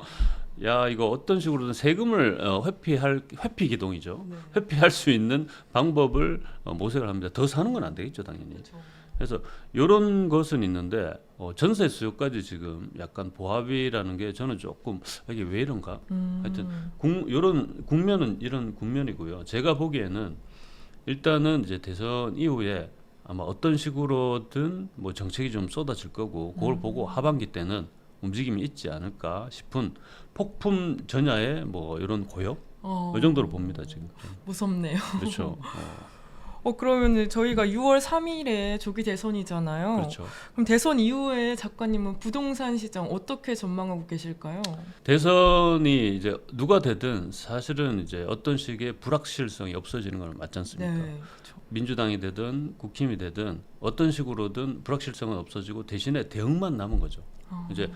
야 이거 어떤 식으로든 세금을 회피 기동이죠. 네. 회피할 수 있는 방법을 모색을 합니다. 더 사는 건 안 되겠죠 당연히. 그렇죠. 그래서 이런 것은 있는데 전세 수요까지 지금 약간 보합이라는 게 저는 조금 이게 왜 이런가? 하여튼 이런 국면은 이런 국면이고요. 제가 보기에는 일단은 이제 대선 이후에 아마 어떤 식으로든 뭐 정책이 좀 쏟아질 거고 그걸 보고 하반기 때는 움직임이 있지 않을까 싶은 폭풍 전야의 뭐 이런 고역 이 정도로 봅니다 지금. 무섭네요. 그렇죠. 그러면 저희가 6월 3일에 조기 대선이잖아요. 그렇죠. 그럼 대선 이후에 작가님은 부동산 시장 어떻게 전망하고 계실까요? 대선이 이제 누가 되든 사실은 이제 어떤 식의 불확실성이 없어지는 건 맞지 않습니까? 네. 그렇죠. 민주당이 되든 국힘이 되든 어떤 식으로든 불확실성은 없어지고 대신에 대응만 남은 거죠. 이제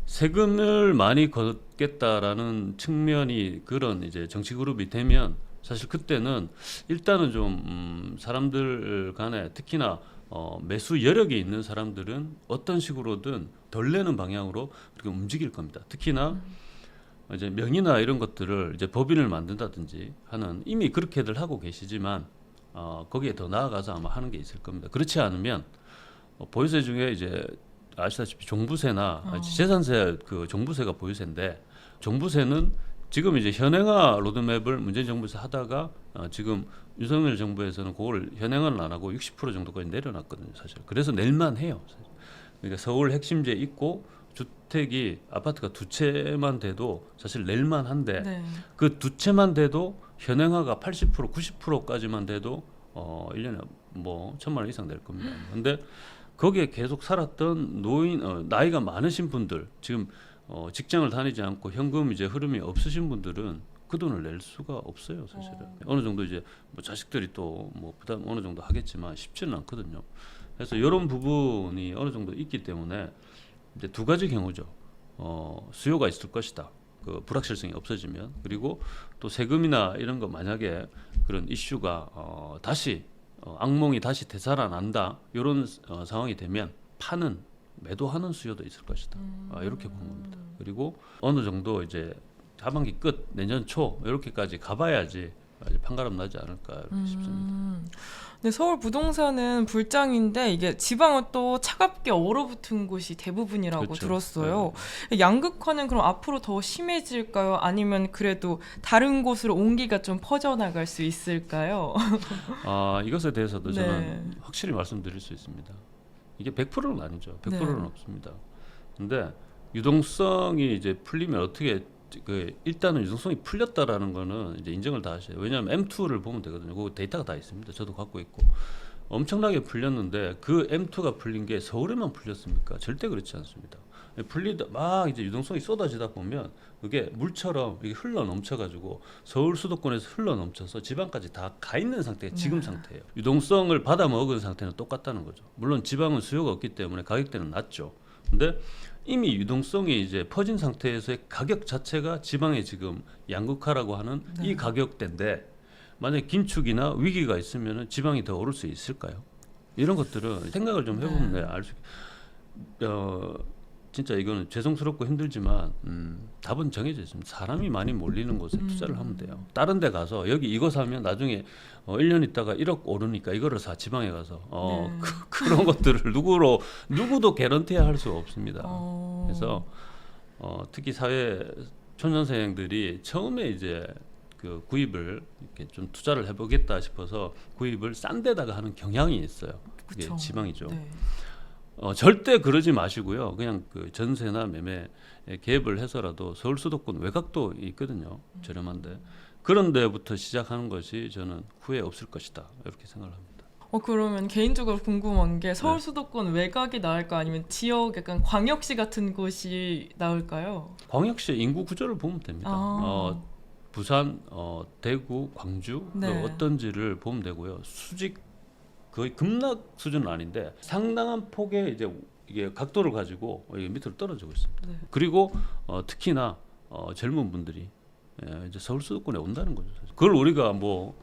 세금을 많이 걷겠다라는 측면이 그런 이제 정치 그룹이 되면 사실 그때는 일단은 좀 사람들 간에 특히나 매수 여력이 있는 사람들은 어떤 식으로든 덜 내는 방향으로 그렇게 움직일 겁니다. 특히나 이제 명의나 이런 것들을 이제 법인을 만든다든지 하는 이미 그렇게들 하고 계시지만 거기에 더 나아가서 아마 하는 게 있을 겁니다. 그렇지 않으면 보유세 중에 이제 아시다시피 종부세나 재산세 그 종부세가 보유세인데 종부세는 지금 이제 현행화 로드맵을 문재인 정부에서 하다가 지금 윤석열 정부에서는 그걸 현행화는 안 하고 60% 정도까지 내려놨거든요, 사실. 그래서 낼만 해요. 사실. 그러니까 서울 핵심지에 있고 주택이 아파트가 두 채만 돼도 사실 낼만 한데 네. 그 두 채만 돼도 현행화가 80% 90%까지만 돼도 1년에 뭐 1,000만 원 이상 낼 겁니다. 근데 거기에 계속 살았던 노인 나이가 많으신 분들 지금 직장을 다니지 않고 현금 이제 흐름이 없으신 분들은 그 돈을 낼 수가 없어요, 사실은. 어느 정도 이제 뭐 자식들이 또 뭐 부담 어느 정도 하겠지만 쉽지는 않거든요. 그래서 이런 부분이 어느 정도 있기 때문에 이제 두 가지 경우죠. 수요가 있을 것이다. 그 불확실성이 없어지면 그리고 또 세금이나 이런 거 만약에 그런 이슈가 다시 악몽이 다시 되살아난다 이런 상황이 되면 매도하는 수요도 있을 것이다. 이렇게 보는 겁니다. 그리고 어느 정도 이제 하반기 끝 내년 초 이렇게까지 가봐야지 판가름 나지 않을까 이렇게 싶습니다. 네, 서울 부동산은 불장인데 이게 지방은 또 차갑게 얼어붙은 곳이 대부분이라고 그렇죠. 들었어요. 양극화는 그럼 앞으로 더 심해질까요? 아니면 그래도 다른 곳으로 온기가 좀 퍼져나갈 수 있을까요? 이것에 대해서도 네. 저는 확실히 말씀드릴 수 있습니다. 이게 100%는 아니죠. 100%는 네. 없습니다. 근데 유동성이 이제 풀리면 어떻게 그 일단은 유동성이 풀렸다라는 거는 이제 인정을 다 하셔요. 왜냐하면 M2를 보면 되거든요. 그 데이터가 다 있습니다. 저도 갖고 있고 엄청나게 풀렸는데 그 M2가 풀린 게 서울에만 풀렸습니까? 절대 그렇지 않습니다. 풀리다 막 이제 유동성이 쏟아지다 보면 그게 물처럼 이게 흘러 넘쳐가지고 서울 수도권에서 흘러 넘쳐서 지방까지 다 가 있는 상태가 지금 상태예요. 유동성을 받아 먹은 상태는 똑같다는 거죠. 물론 지방은 수요가 없기 때문에 가격대는 낮죠. 근데 이미 유동성이 이제 퍼진 상태에서의 가격 자체가 지방의 지금 양극화라고 하는 이 가격대인데 만약에 긴축이나 위기가 있으면 지방이 더 오를 수 있을까요? 이런 것들은 생각을 좀 해보면 알 수. 진짜 이거는 죄송스럽고 힘들지만 답은 정해져 있습니다. 사람이 많이 몰리는 곳에 투자를 하면 돼요. 다른 데 가서 여기 이거 사면 나중에 1년 있다가 1억 오르니까 이거를 사 지방에 가서 그런 것들을 누구도 개런티할 수 없습니다. 그래서 특히 사회 초년생들이 처음에 이제 그 구입을 이렇게 좀 투자를 해보겠다 싶어서 구입을 싼 데다가 하는 경향이 있어요. 그게 그쵸. 지방이죠. 네. 절대 그러지 마시고요. 그냥 그 전세나 매매 개입을 해서라도 서울 수도권 외곽도 있거든요. 저렴한데 그런 데부터 시작하는 것이 저는 후회 없을 것이다. 이렇게 생각을 합니다. 그러면 개인적으로 궁금한 게 서울 수도권 외곽이 나을까 아니면 지역 약간 광역시 같은 곳이 나을까요? 광역시 인구 구조를 보면 됩니다. 부산, 대구, 광주 어떤지를 보면 되고요. 수직 거의 급락 수준은 아닌데 상당한 폭의 이제 이게 각도를 가지고 이게 밑으로 떨어지고 있습니다. 그리고 특히나 젊은 분들이 이제 서울 수도권에 온다는 거죠. 그걸 우리가 뭐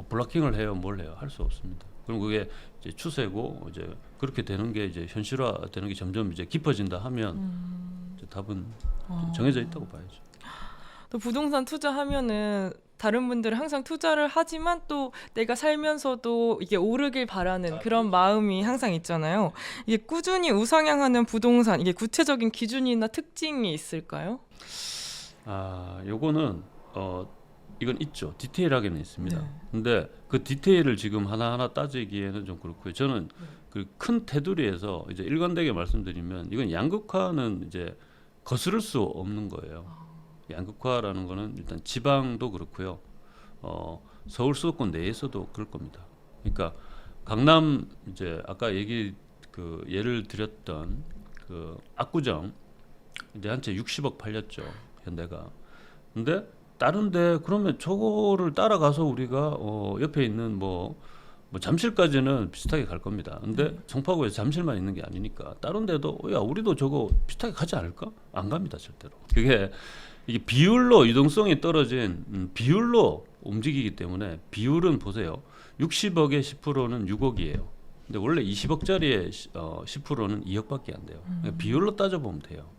블락킹을 해요, 뭘 해요, 할 수 없습니다. 그럼 그게 이제 추세고 이제 그렇게 되는 게 이제 현실화되는 게 점점 이제 깊어진다 하면 이제 답은 정해져 있다고 봐야죠. 또 부동산 투자하면은 다른 분들은 항상 투자를 하지만 또 내가 살면서도 이게 오르길 바라는 그런 마음이 항상 있잖아요. 이게 꾸준히 우상향하는 부동산, 이게 구체적인 기준이나 특징이 있을까요? 요거는 이건 있죠. 디테일하게는 있습니다. 근데 그 디테일을 지금 하나하나 따지기에는 좀 그렇고요. 저는 그 큰 테두리에서 이제 일관되게 말씀드리면 이건 양극화는 이제 거스를 수 없는 거예요. 양극화라는 거는 일단 지방도 그렇고요. 서울 수도권 내에서도 그럴 겁니다. 그러니까 강남 이제 아까 예를 드렸던 그 압구정 이제 한 채 60억 팔렸죠. 현대가. 근데 다른데 그러면 저거를 따라가서 우리가 옆에 있는 뭐 잠실까지는 비슷하게 갈 겁니다. 근데 청파구에서 잠실만 있는 게 아니니까 다른 데도 야 우리도 저거 비슷하게 가지 않을까? 안 갑니다 절대로. 이게 비율로 유동성이 떨어진 비율로 움직이기 때문에 비율은 보세요. 60억의 10%는 6억이에요. 근데 원래 20억짜리의 10%는 2억밖에 안 돼요. 그러니까 비율로 따져보면 돼요.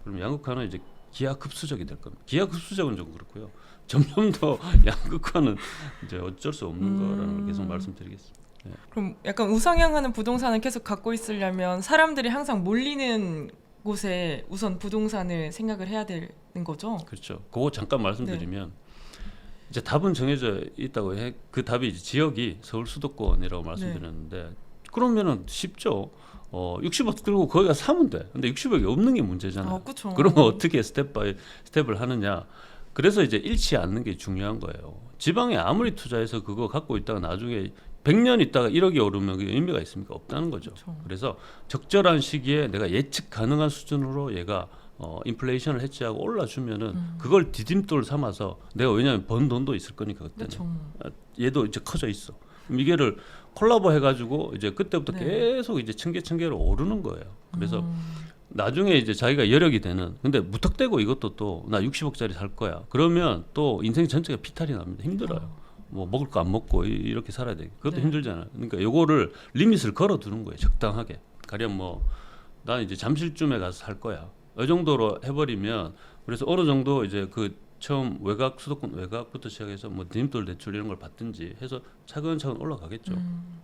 그럼 양극화는 이제 기하급수적이 될 겁니다. 기하급수적은 좀 그렇고요. 점점 더 양극화는 이제 어쩔 수 없는 거라는 걸 계속 말씀드리겠습니다. 네. 그럼 약간 우상향하는 부동산을 계속 갖고 있으려면 사람들이 항상 몰리는 곳에 우선 부동산을 생각을 해야 되는 거죠? 그렇죠. 그거 잠깐 말씀드리면 이제 답은 정해져 있다고 해. 그 답이 이제 지역이 서울 수도권이라고 말씀드렸는데 그러면은 쉽죠. 60억 들고 거기가 사면 돼. 근데 60억이 없는 게 문제잖아요. 그러면 어떻게 스텝 바이 스텝을 하느냐. 그래서 이제 잃지 않는 게 중요한 거예요. 지방에 아무리 투자해서 그거 갖고 있다가 나중에 100년 있다가 1억이 오르면 그게 의미가 있습니까? 없다는 거죠. 그래서 적절한 시기에 내가 예측 가능한 수준으로 얘가 인플레이션을 해치하고 올라주면은 그걸 디딤돌 삼아서 내가 왜냐하면 번 돈도 있을 거니까 그때는 얘도 이제 커져 있어. 그럼 이게를 콜라보 해가지고 이제 그때부터 계속 이제 층계로 오르는 거예요. 그래서 나중에 이제 자기가 여력이 되는 근데 무턱대고 이것도 또 나 60억짜리 살 거야. 그러면 또 인생 전체가 피탈이 납니다. 힘들어요. 뭐 먹을 거 안 먹고 이렇게 살아야 돼. 그것도 힘들잖아요. 그러니까 요거를 리밋을 걸어 두는 거예요. 적당하게. 가령 뭐 난 이제 잠실쯤에 가서 살 거야. 이 정도로 해버리면 그래서 어느 정도 이제 그 처음 수도권 외곽부터 시작해서 뭐 디딤돌 대출 이런 걸 받든지 해서 차근차근 올라가겠죠.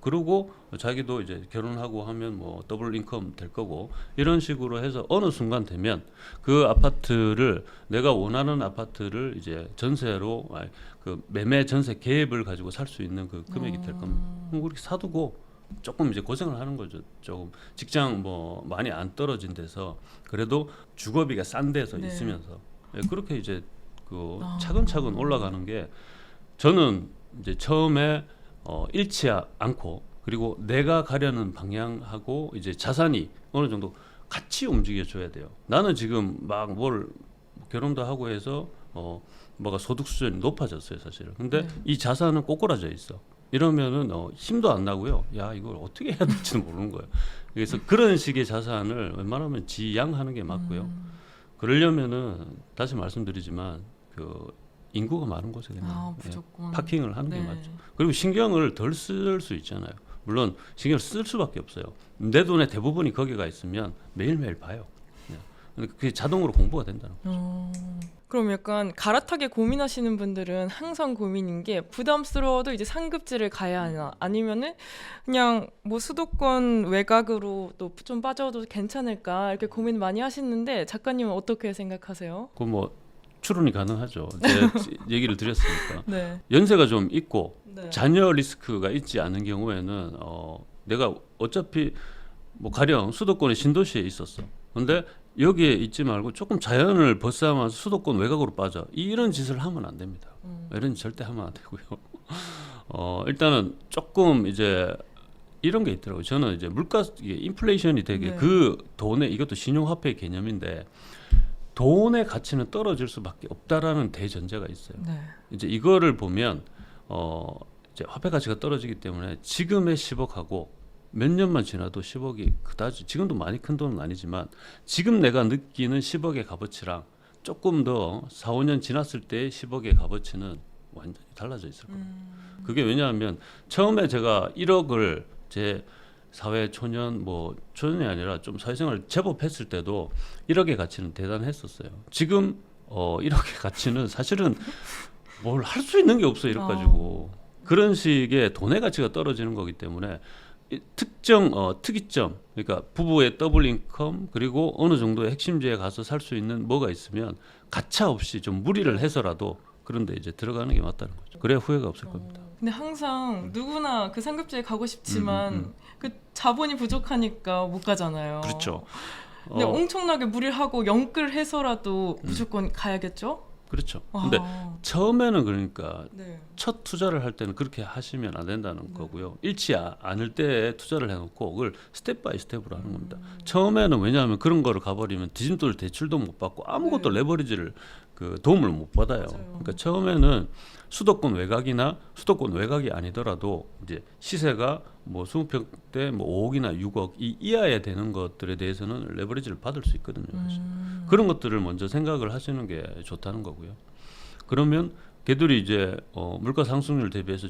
그리고 자기도 이제 결혼하고 하면 뭐 더블 인컴 될 거고 이런 식으로 해서 어느 순간 되면 그 아파트를 내가 원하는 아파트를 이제 전세로 그 매매 전세 계획을 가지고 살 수 있는 그 금액이 될 겁니다. 그럼 그렇게 사두고 조금 이제 고생을 하는 거죠. 조금 직장 뭐 많이 안 떨어진 데서 그래도 주거비가 싼 데서 있으면서 그렇게 이제 그 차근차근 올라가는 게 저는 이제 처음에 잃지 않고 그리고 내가 가려는 방향하고 이제 자산이 어느 정도 같이 움직여줘야 돼요. 나는 지금 막 뭘 결혼도 하고 해서 뭐가 소득 수준이 높아졌어요, 사실은. 근데 네. 이 자산은 꼬꾸라져 있어. 이러면은 힘도 안 나고요. 야, 이걸 어떻게 해야 될지는 모르는 거예요. 그래서 그런 식의 자산을 웬만하면 지양하는 게 맞고요. 그러려면은 다시 말씀드리지만 그 인구가 많은 곳에 그냥 무조건. 파킹을 하는 게 네. 맞죠. 그리고 신경을 덜 쓸 수 있잖아요. 물론 신경을 쓸 수밖에 없어요. 내 돈의 대부분이 거기가 있으면 매일매일 봐요. 근데 그게 자동으로 공부가 된다는 거죠. 그럼 약간 갈아타게 고민하시는 분들은 항상 고민인 게 부담스러워도 이제 상급지를 가야 하나 아니면은 그냥 뭐 수도권 외곽으로 또 좀 빠져도 괜찮을까 이렇게 고민 많이 하시는데 작가님은 어떻게 생각하세요? 그 뭐 추론이 가능하죠. 제 얘기를 드렸으니까 네. 연세가 좀 있고 네. 자녀 리스크가 있지 않은 경우에는 내가 어차피 뭐 가령 수도권의 신도시에 있었어. 근데 여기에 있지 말고 조금 자연을 벗삼아서 수도권 외곽으로 빠져. 이런 짓을 하면 안 됩니다. 이런 짓 절대 하면 안 되고요. 일단은 조금 이제 이런 게 있더라고요. 저는 이제 물가 이게 인플레이션이 되게 네. 그 돈의 이것도 신용화폐 개념인데 돈의 가치는 떨어질 수밖에 없다라는 대전제가 있어요. 네. 이제 이거를 보면 이제 화폐 가치가 떨어지기 때문에 지금의 10억하고 몇 년만 지나도 10억이 그다지 지금도 많이 큰 돈은 아니지만 지금 내가 느끼는 10억의 값어치랑 조금 더 4, 5년 지났을 때의 10억의 값어치는 완전히 달라져 있을 겁니다. 그게 왜냐하면 처음에 제가 1억을 제 사회 초년 뭐 초년이 아니라 좀 사회생활 제법 했을 때도 1억의 가치는 대단했었어요. 지금 1억의 가치는 사실은 뭘 할 수 있는 게 없어 이래 가지고 그런 식의 돈의 가치가 떨어지는 거기 때문에 특정 특이점 그러니까 부부의 더블 인컴 그리고 어느 정도의 핵심지에 가서 살 수 있는 뭐가 있으면 가차 없이 좀 무리를 해서라도 그런데 이제 들어가는 게 맞다는 거죠. 그래야 후회가 없을 겁니다. 근데 항상 누구나 그 상급지에 가고 싶지만 그 자본이 부족하니까 못 가잖아요. 그렇죠. 근데 엄청나게 무리를 하고 영끌 해서라도 무조건 가야겠죠? 그렇죠. 근데 처음에는 그러니까 네. 첫 투자를 할 때는 그렇게 하시면 안 된다는 거고요. 잃지 않을 때 투자를 해놓고 그걸 스텝 바이 스텝으로 하는 겁니다. 처음에는 왜냐하면 그런 거를 가버리면 디딤돌 대출도 못 받고 아무것도 레버리지를 그 도움을 못 받아요. 맞아요. 그러니까 처음에는 수도권 외곽이나 수도권 외곽이 아니더라도 이제 시세가 뭐 20평대 뭐 5억이나 6억 이 이하에 되는 것들에 대해서는 레버리지를 받을 수 있거든요. 그래서 그런 것들을 먼저 생각을 하시는 게 좋다는 거고요. 그러면 걔들이 이제 물가 상승률 대비해서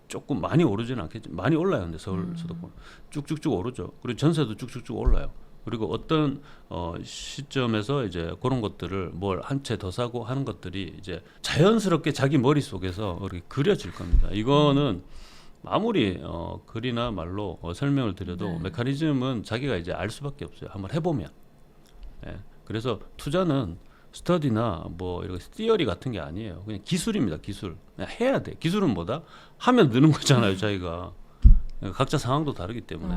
조금 많이 오르지는 않겠지만 많이 올라요. 근데 서울 수도권 쭉쭉쭉 오르죠. 그리고 전세도 쭉쭉쭉 올라요. 그리고 어떤 시점에서 이제 그런 것들을 뭘 한 채 더 사고 하는 것들이 이제 자연스럽게 자기 머릿속에서 이렇게 그려질 겁니다. 이거는 아무리 글이나 말로 설명을 드려도 메커니즘은 자기가 이제 알 수밖에 없어요. 한번 해보면. 예. 그래서 투자는 스터디나 뭐 이렇게 티어리 같은 게 아니에요. 그냥 기술입니다. 기술. 그냥 해야 돼. 기술은 뭐다? 하면 느는 거잖아요. 자기가. 각자 상황도 다르기 때문에.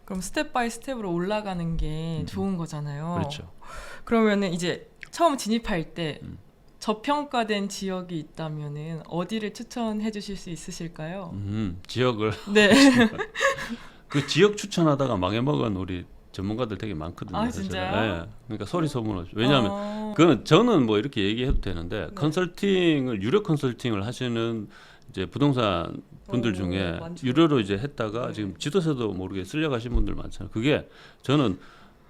그럼 스텝 바이 스텝으로 올라가는 게 좋은 거잖아요. 그렇죠. 그러면은 이제 처음 진입할 때 저평가된 지역이 있다면은 어디를 추천해 주실 수 있으실까요? 지역을 네. 그 지역 추천하다가 망해먹은 우리 전문가들 되게 많거든요. 아, 사실은. 진짜요? 네. 그러니까 소리 소문을 왜냐하면 그거는 저는 뭐 이렇게 얘기해도 되는데 컨설팅을 유료 컨설팅을 하시는 이제 부동산 분들 중에 많죠. 유료로 이제 했다가 지금 지도세도 모르게 쓸려가신 분들 많잖아요. 그게 저는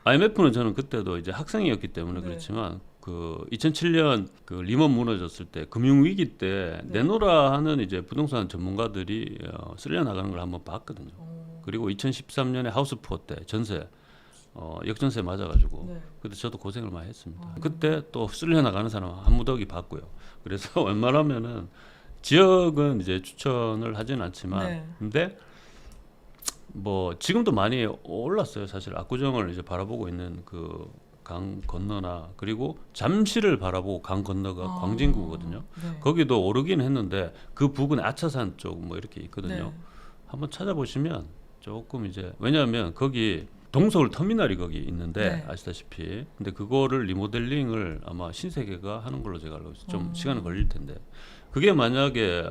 IMF는 저는 그때도 이제 학생이었기 때문에 그렇지만 그 2007년 그 리먼 무너졌을 때 금융 위기 때 내노라 하는 이제 부동산 전문가들이 쓸려 나가는 걸 한번 봤거든요. 그리고 2013년에 하우스 푸어 때 전세 역전세 맞아가지고 그때 저도 고생을 많이 했습니다. 그때 또 쓸려 나가는 사람 한 무더기 봤고요. 그래서 웬만하면은 지역은 이제 추천을 하지는 않지만 근데 뭐 지금도 많이 올랐어요. 사실 압구정을 이제 바라보고 있는 그 강 건너나 그리고 잠실을 바라보고 강 건너가 광진구거든요. 거기도 오르긴 했는데 그 부근에 아차산 쪽 뭐 이렇게 있거든요. 한번 찾아보시면 조금 이제 왜냐하면 거기 동서울 터미널이 거기 있는데 네. 아시다시피 근데 그거를 리모델링을 아마 신세계가 하는 걸로 제가 알고 있어요. 좀 시간은 걸릴 텐데 그게 만약에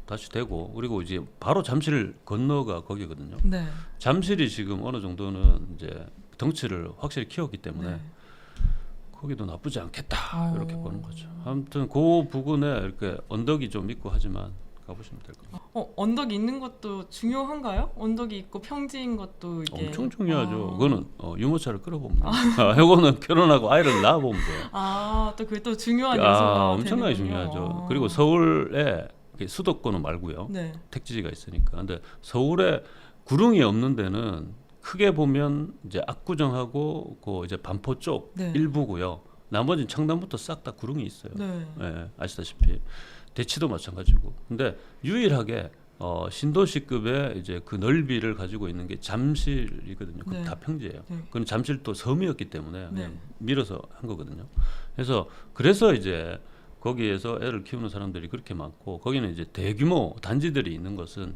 다시 되고 그리고 이제 바로 잠실 건너가 거기거든요. 네. 잠실이 지금 어느 정도는 이제 덩치를 확실히 키웠기 때문에 네. 거기도 나쁘지 않겠다 이렇게 보는 거죠. 어. 아무튼 그 부근에 이렇게 언덕이 좀 있고 하지만 가보시면 될 겁니다. 언덕이 있는 것도 중요한가요? 언덕이 있고 평지인 것도 이게 엄청 중요하죠. 아. 그거는 유모차를 끌어보면 돼요. 이거는 결혼하고 아이를 낳아보면 돼요. 또 그게 또 중요한 요소가 엄청나게 되는군요. 중요하죠. 그리고 서울에 수도권은 말고요. 네. 택지지가 있으니까. 근데 서울에 구릉이 없는 데는 크게 보면 이제 압구정하고 그 이제 반포 쪽 네. 일부고요. 나머지는 청담부터 싹 다 구릉이 있어요. 네. 예, 아시다시피 대치도 마찬가지고. 근데 유일하게 신도시급의 이제 그 넓이를 가지고 있는 게 잠실이거든요. 그 네. 다 평지예요. 네. 그건 잠실도 섬이었기 때문에 그냥 네. 밀어서 한 거거든요. 그래서 이제 거기에서 애를 키우는 사람들이 그렇게 많고 거기는 이제 대규모 단지들이 있는 것은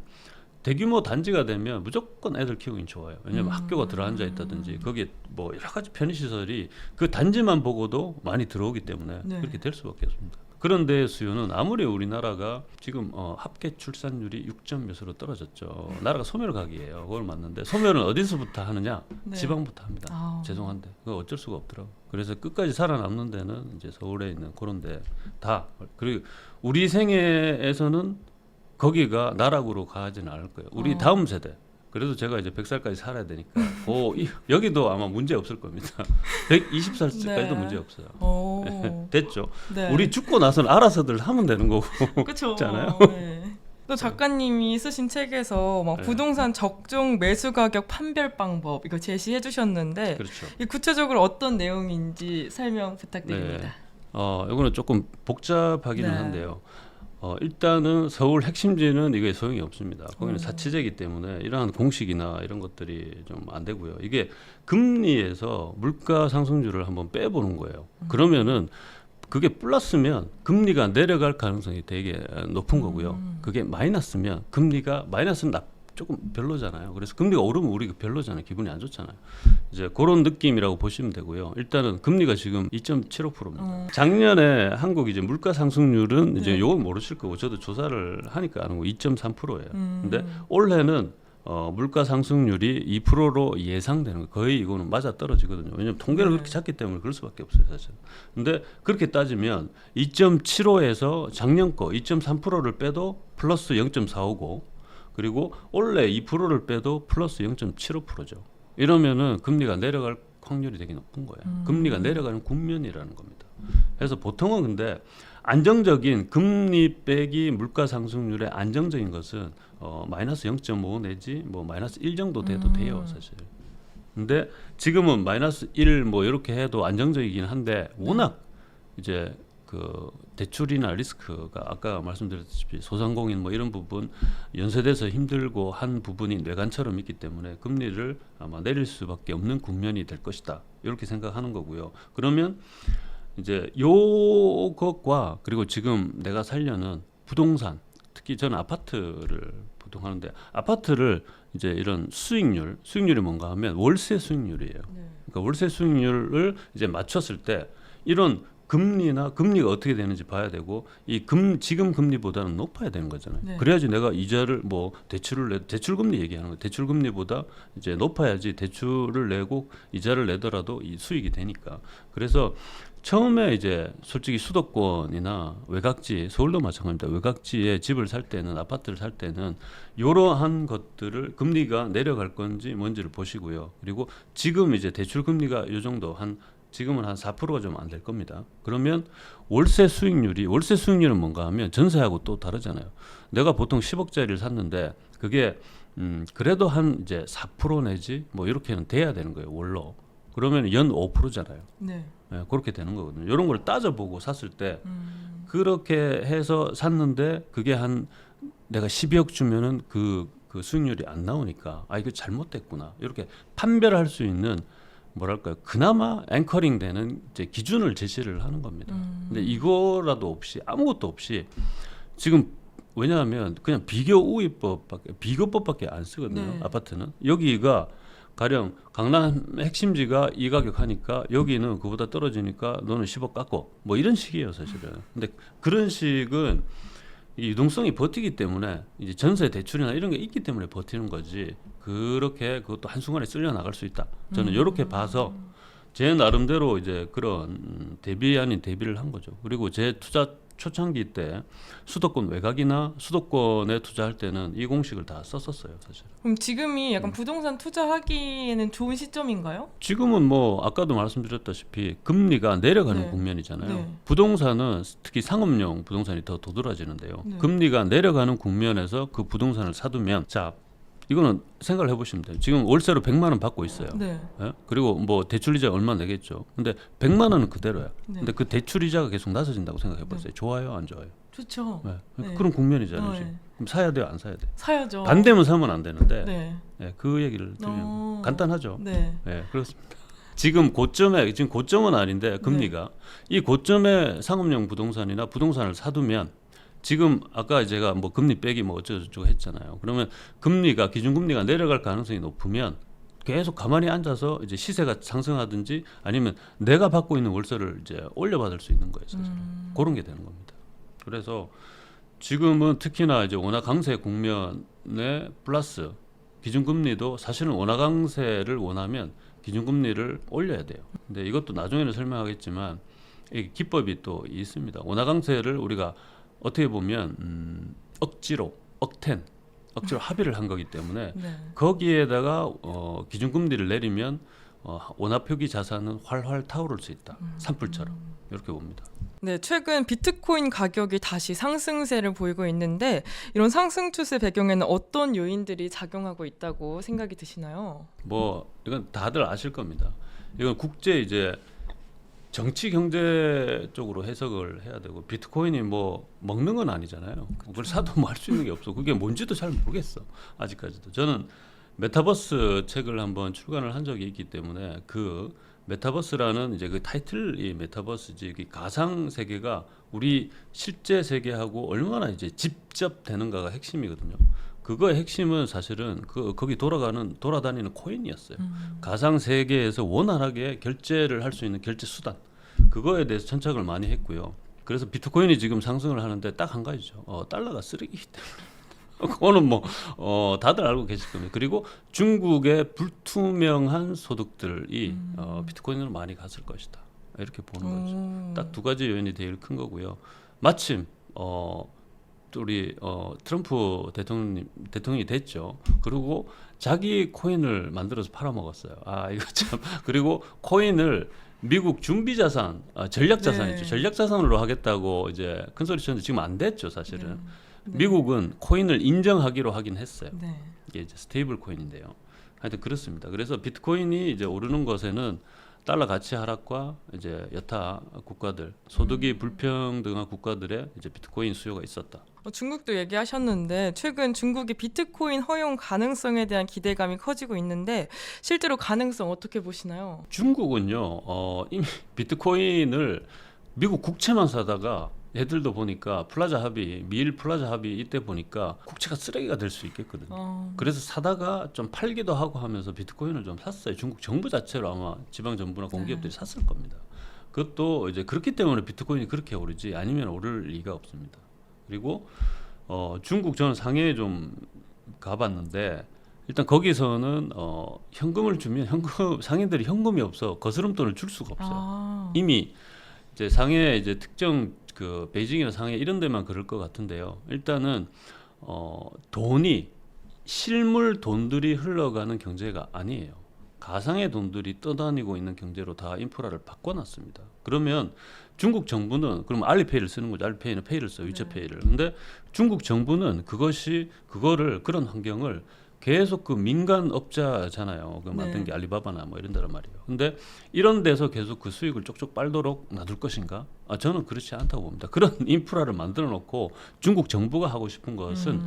대규모 단지가 되면 무조건 애들 키우긴 좋아요. 왜냐하면 학교가 들어앉아 있다든지 거기에 뭐 여러 가지 편의시설이 그 단지만 보고도 많이 들어오기 때문에 네. 그렇게 될 수밖에 없습니다. 그런데 수요는 아무리 우리나라가 지금 합계 출산율이 6점 몇으로 떨어졌죠. 나라가 소멸각이에요. 그걸 맞는데 소멸은 어디서부터 하느냐? 네. 지방부터 합니다. 죄송한데 그거 어쩔 수가 없더라고. 그래서 끝까지 살아남는 데는 이제 서울에 있는 그런데 다 그리고 우리 생애에서는 거기가 나락으로 가지는 않을 거예요. 우리 다음 세대. 그래도 제가 이제 100살까지 살아야 되니까 여기도 아마 문제 없을 겁니다. 120살까지도 네. 문제 없어요. 됐죠. 네. 우리 죽고 나서는 알아서들 하면 되는 거고. 그렇죠. 있잖아요. 네. 또 작가님이 쓰신 책에서 막 네. 부동산 적정 매수 가격 판별 방법 이거 제시해 주셨는데 그렇죠. 이 구체적으로 어떤 내용인지 설명 부탁드립니다. 이거는 조금 복잡하기는 네. 한데요. 일단은 서울 핵심지는 이게 소용이 없습니다. 거기는 사치제이기 때문에 이러한 공식이나 이런 것들이 좀 안 되고요. 이게 금리에서 물가 상승률을 한번 빼보는 거예요. 그러면은 그게 플러스면 금리가 내려갈 가능성이 되게 높은 거고요. 그게 마이너스면 금리가 마이너스는 조금 별로잖아요. 그래서 금리가 오르면 우리가 별로잖아요. 기분이 안 좋잖아요. 이제 그런 느낌이라고 보시면 되고요. 일단은 금리가 지금 2.75%입니다. 작년에 한국 이제 물가 상승률은 이제 요건 모르실 거고 저도 조사를 하니까 아는 거 2.3%예요. 근데 올해는 물가 상승률이 2%로 예상되는 거예요. 거의 이거는 맞아 떨어지거든요. 왜냐하면 통계를 그렇게 잡기 때문에 그럴 수밖에 없어요, 사실. 근데 그렇게 따지면 2.75에서 작년 거 2.3%를 빼도 플러스 0.45고 그리고 올해 2%를 빼도 플러스 0.75%죠. 이러면은 금리가 내려갈 확률이 되게 높은 거예요. 금리가 내려가는 국면이라는 겁니다. 그래서 보통은 근데 안정적인 금리 빼기 물가 상승률의 안정적인 것은 마이너스 0.5 내지 뭐 마이너스 1 정도 돼도 돼요, 사실. 근데 지금은 마이너스 1 뭐 이렇게 해도 안정적이긴 한데 워낙 이제 그 대출이나 리스크가 아까 말씀드렸다시피 소상공인 뭐 이런 부분 연쇄돼서 힘들고 한 부분이 뇌관처럼 있기 때문에 금리를 아마 내릴 수밖에 없는 국면이 될 것이다 이렇게 생각하는 거고요. 그러면 이제 요것과 그리고 지금 내가 살려는 부동산 특히 저는 아파트를 보통 하는데 아파트를 이제 이런 수익률이 뭔가 하면 월세 수익률이에요. 그러니까 월세 수익률을 이제 맞췄을 때 이런 금리가 어떻게 되는지 봐야 되고 지금 금리보다는 높아야 되는 거잖아요. 네. 그래야지 내가 이자를 뭐 대출 금리 얘기하는 거예요. 대출 금리보다 이제 높아야지 대출을 내고 이자를 내더라도 이 수익이 되니까. 그래서 처음에 이제 솔직히 수도권이나 외곽지, 서울도 마찬가지입니다. 외곽지에 집을 살 때는 아파트를 살 때는 이러한 것들을 금리가 내려갈 건지 뭔지를 보시고요. 그리고 지금 이제 대출 금리가 이 정도 지금은 한 4%가 좀 안 될 겁니다. 그러면 월세 수익률은 뭔가 하면 전세하고 또 다르잖아요. 내가 보통 10억짜리를 샀는데 그게 그래도 한 이제 4% 내지 뭐 이렇게는 돼야 되는 거예요, 월로. 그러면 연 5%잖아요. 네. 네, 그렇게 되는 거거든요. 이런 걸 따져보고 샀을 때 그렇게 해서 샀는데 그게 한 내가 12억 주면은 그 수익률이 안 나오니까 이거 잘못됐구나. 이렇게 판별할 수 있는 뭐랄까요, 그나마 앵커링 되는 이제 기준을 제시를 하는 겁니다. 근데 이거라도 없이 아무것도 없이 지금 왜냐하면 그냥 비교법밖에 안 쓰거든요. 네. 아파트는 여기가 가령 강남 핵심지가 이 가격 하니까 여기는 그보다 떨어지니까 너는 10억 깎고 뭐 이런 식이에요 사실은. 근데 그런 식은 이 유동성이 버티기 때문에 이제 전세 대출이나 이런 게 있기 때문에 버티는 거지. 그렇게 그것도 한순간에 쓸려 나갈 수 있다. 저는 이렇게 봐서 제 나름대로 이제 그런 대비 아닌 대비를 한 거죠. 그리고 제 투자 초창기 때 수도권 외곽이나 수도권에 투자할 때는 이 공식을 다 썼었어요, 사실. 그럼 지금이 약간 부동산 투자하기에는 좋은 시점인가요? 지금은 뭐 아까도 말씀드렸다시피 금리가 내려가는 네. 국면이잖아요. 네. 부동산은 특히 상업용 부동산이 더 도드라지는데요. 네. 금리가 내려가는 국면에서 그 부동산을 사두면 자 이거는 생각을 해보시면 돼요. 지금 월세로 100만 원 받고 있어요. 네. 예? 그리고 뭐 대출이자 얼마 내겠죠. 근데 100만 원은 그대로야. 네. 근데 그 대출이자가 계속 낮아진다고 생각해 보세요. 좋아요, 안 좋아요? 좋죠. 네. 네. 그런 국면이잖아요. 네. 지금. 그럼 사야 돼요, 안 사야 돼요? 사야죠. 반대면 사면 안 되는데 네. 예, 그 얘기를 드리는 어. 간단하죠. 네. 예, 그렇습니다. 지금 고점은 아닌데 금리가 이 고점에 상업용 부동산이나 부동산을 사두면 지금 아까 제가 뭐 금리 빼기 뭐 어쩌고저쩌고 했잖아요. 그러면 금리가 기준금리가 내려갈 가능성이 높으면 계속 가만히 앉아서 이제 시세가 상승하든지 아니면 내가 받고 있는 월세를 이제 올려받을 수 있는 거예요. 사실 그런 게 되는 겁니다. 그래서 지금은 특히나 이제 원화 강세 국면에 플러스 기준금리도 사실은 원화 강세를 원하면 기준금리를 올려야 돼요. 근데 이것도 나중에는 설명하겠지만 이 기법이 또 있습니다. 원화 강세를 우리가 어떻게 보면 억지로 합의를 한 거기 때문에 네. 거기에다가 기준금리를 내리면 원화 표기 자산은 활활 타오를 수 있다. 산불처럼 이렇게 봅니다. 네, 최근 비트코인 가격이 다시 상승세를 보이고 있는데 이런 상승 추세 배경에는 어떤 요인들이 작용하고 있다고 생각이 드시나요? 뭐 이건 다들 아실 겁니다. 이건 국제 이제 정치 경제 쪽으로 해석을 해야 되고 비트코인이 뭐 먹는 건 아니잖아요. 그걸 사도 뭐 할 수 있는 게 없어. 그게 뭔지도 잘 모르겠어. 아직까지도. 저는 메타버스 책을 한번 출간을 한 적이 있기 때문에 그 메타버스라는 이제 그 타이틀이 메타버스지 그 가상 세계가 우리 실제 세계하고 얼마나 이제 직접되는가가 핵심이거든요. 그거의 핵심은 사실은 거기 돌아다니는 코인이었어요. 가상 세계에서 원활하게 결제를 할 수 있는 결제 수단. 그거에 대해서 천착을 많이 했고요. 그래서 비트코인이 지금 상승을 하는데 딱 한 가지죠. 달러가 쓰레기이기 때문에. 그거는 뭐 다들 알고 계실 겁니다. 그리고 중국의 불투명한 소득들이 비트코인으로 많이 갔을 것이다. 이렇게 보는 거죠. 딱 두 가지 요인이 제일 큰 거고요. 마침 우리 트럼프 대통령이 됐죠. 그리고 자기 코인을 만들어서 팔아먹었어요. 아 이거 참. 그리고 코인을 미국 준비자산, 전략자산이죠. 네. 전략자산으로 하겠다고 이제 큰 소리 쳤는데 지금 안 됐죠, 사실은. 네. 미국은 코인을 인정하기로 하긴 했어요. 네. 이게 이제 스테이블 코인인데요. 하여튼 그렇습니다. 그래서 비트코인이 이제 오르는 것에는 달러 가치 하락과 이제 여타 국가들 소득이 불평등한 국가들의 이제 비트코인 수요가 있었다. 중국도 얘기하셨는데 최근 중국이 비트코인 허용 가능성에 대한 기대감이 커지고 있는데 실제로 가능성 어떻게 보시나요? 중국은요 이미 비트코인을 미국 국채만 사다가 얘들도 보니까 플라자 합의, 미일 플라자 합의 이때 보니까 국채가 쓰레기가 될 수 있겠거든요. 그래서 사다가 좀 팔기도 하고 하면서 비트코인을 좀 샀어요. 중국 정부 자체로 아마 지방 정부나 공기업들이 샀을 겁니다. 그것도 이제 그렇기 때문에 비트코인이 그렇게 오르지 아니면 오를 리가 없습니다. 그리고 중국 저는 상해에 좀 가봤는데 일단 거기서는 현금을 주면 상인들이 현금이 없어 거스름돈을 줄 수가 없어요. 이미 이제 상해 이제 특정 그 베이징이나 상해 이런 데만 그럴 것 같은데요. 일단은 돈이 실물 돈들이 흘러가는 경제가 아니에요. 가상의 돈들이 떠다니고 있는 경제로 다 인프라를 바꿔놨습니다. 그러면 중국 정부는 그럼 알리페이를 쓰는 거죠. 알리페이는 페이를 써, 위챗페이를. 근데 중국 정부는 그거를 그런 환경을 계속 그 민간 업자잖아요. 그 만든 게 알리바바나 뭐 이런 데란 말이에요. 근데 이런 데서 계속 그 수익을 쪽쪽 빨도록 놔둘 것인가? 저는 그렇지 않다고 봅니다. 그런 인프라를 만들어 놓고 중국 정부가 하고 싶은 것은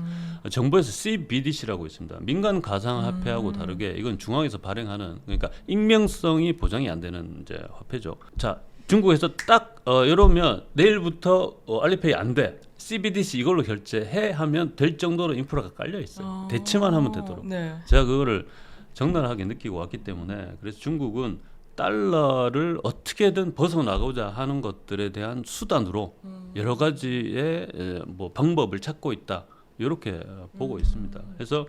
정부에서 CBDC라고 있습니다. 민간 가상화폐하고 다르게 이건 중앙에서 발행하는 그러니까 익명성이 보장이 안 되는 이제 화폐죠. 자, 중국에서 딱 이러면 내일부터 알리페이 안 돼. CBDC 이걸로 결제해 하면 될 정도로 인프라가 깔려 있어요. 대체만 하면 되도록. 네. 제가 그거를 적나라하게 느끼고 왔기 때문에 그래서 중국은 달러를 어떻게든 벗어나고자 하는 것들에 대한 수단으로 여러 가지의 뭐 방법을 찾고 있다. 이렇게 보고 있습니다. 그래서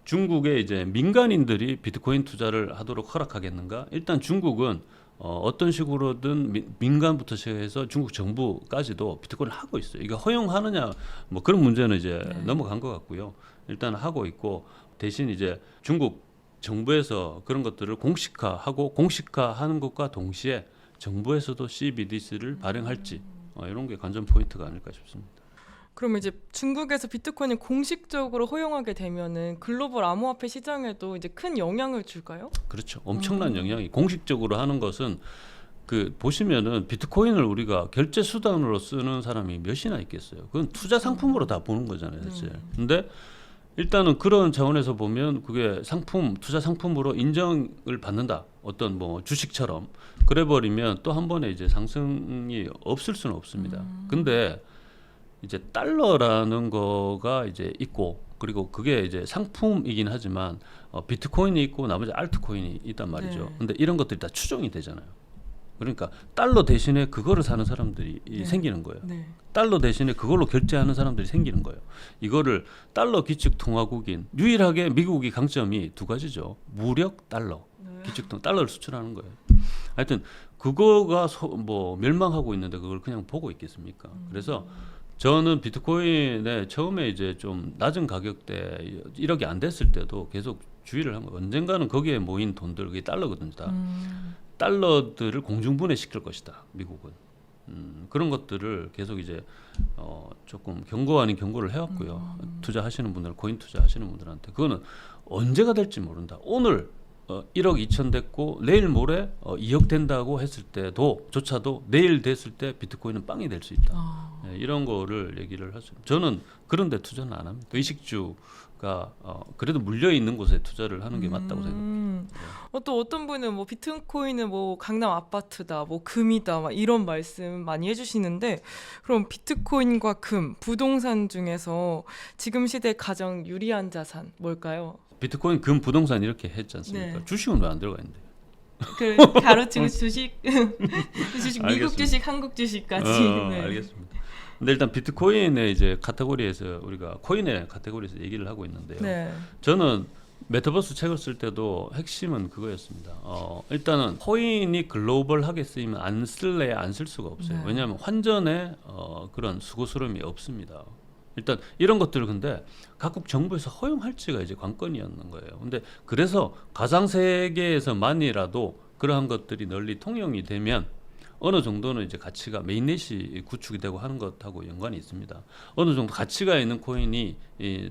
중국의 이제 민간인들이 비트코인 투자를 하도록 허락하겠는가? 일단 중국은 어떤 식으로든 민간부터 시작해서 중국 정부까지도 비트코인을 하고 있어요. 이거 허용하느냐 뭐 그런 문제는 이제 넘어간 것 같고요. 일단 하고 있고 대신 이제 중국 정부에서 그런 것들을 공식화하고 공식화하는 것과 동시에 정부에서도 CBDC를 발행할지 이런 게 관전 포인트가 아닐까 싶습니다. 그러면 이제 중국에서 비트코인을 공식적으로 허용하게 되면은 글로벌 암호화폐 시장에도 이제 큰 영향을 줄까요? 그렇죠. 엄청난 영향이 공식적으로 하는 것은 그 보시면은 비트코인을 우리가 결제 수단으로 쓰는 사람이 몇이나 있겠어요. 그건 투자 상품으로 다 보는 거잖아요, 사실. 근데 일단은 그런 차원에서 보면 그게 상품, 투자 상품으로 인정을 받는다. 어떤 뭐 주식처럼 그래 버리면 또 한 번에 이제 상승이 없을 수는 없습니다. 근데 이제 달러라는 거가 이제 있고 그리고 그게 이제 상품이긴 하지만 비트코인이 있고 나머지 알트코인이 있단 말이죠. 네. 근데 이런 것들이 다 추정이 되잖아요. 그러니까 달러 대신에 그거를 사는 사람들이 생기는 거예요. 네. 달러 대신에 그걸로 결제하는 사람들이 생기는 거예요. 이거를 달러 기축 통화국인 유일하게 미국이 강점이 두 가지죠. 무력 달러 기축 통 달러를 수출하는 거예요. 하여튼 그거가 뭐 멸망하고 있는데 그걸 그냥 보고 있겠습니까? 그래서 저는 비트코인에 처음에 이제 좀 낮은 가격대 1억이 안 됐을 때도 계속 주의를 한 거예요. 언젠가는 거기에 모인 돈들 그게 달러거든요. 다. 달러들을 공중분해시킬 것이다. 미국은. 그런 것들을 계속 이제 조금 경고 아닌 경고를 해왔고요. 투자하시는 분들, 코인 투자하시는 분들한테 그거는 언제가 될지 모른다. 오늘 1억 2천 됐고 내일 모레 2억 된다고 했을 때도조차도 내일 됐을 때 비트코인은 빵이 될 수 있다. 네, 이런 거를 얘기를 하죠. 저는 그런 데 투자는 안 합니다. 의식주가 그래도 물려 있는 곳에 투자를 하는 게 맞다고 생각합니다. 또 어떤 분은 뭐 비트코인은 뭐 강남 아파트다, 뭐 금이다, 막 이런 말씀 많이 해주시는데 그럼 비트코인과 금, 부동산 중에서 지금 시대에 가장 유리한 자산 뭘까요? 비트코인, 금, 부동산 이렇게 했지 않습니까? 네. 주식은 왜 안 들어가 있는데? 그 가로치고 주식, 주식 미국 알겠습니다. 주식, 한국 주식까지. 네. 알겠습니다. 근데 일단 비트코인의 이제 카테고리에서 우리가 코인의 카테고리에서 얘기를 하고 있는데요. 네. 저는 메타버스 책을 쓸 때도 핵심은 그거였습니다. 일단은 코인이 글로벌하게 쓰이면 안 쓸래 안 쓸 수가 없어요. 네. 왜냐하면 환전에 그런 수고스러움이 없습니다. 일단 이런 것들을 근데 각국 정부에서 허용할지가 이제 관건이었는 거예요. 근데 그래서 가상 세계에서만이라도 그러한 것들이 널리 통용이 되면 어느 정도는 이제 가치가 메인넷이 구축이 되고 하는 것하고 연관이 있습니다. 어느 정도 가치가 있는 코인이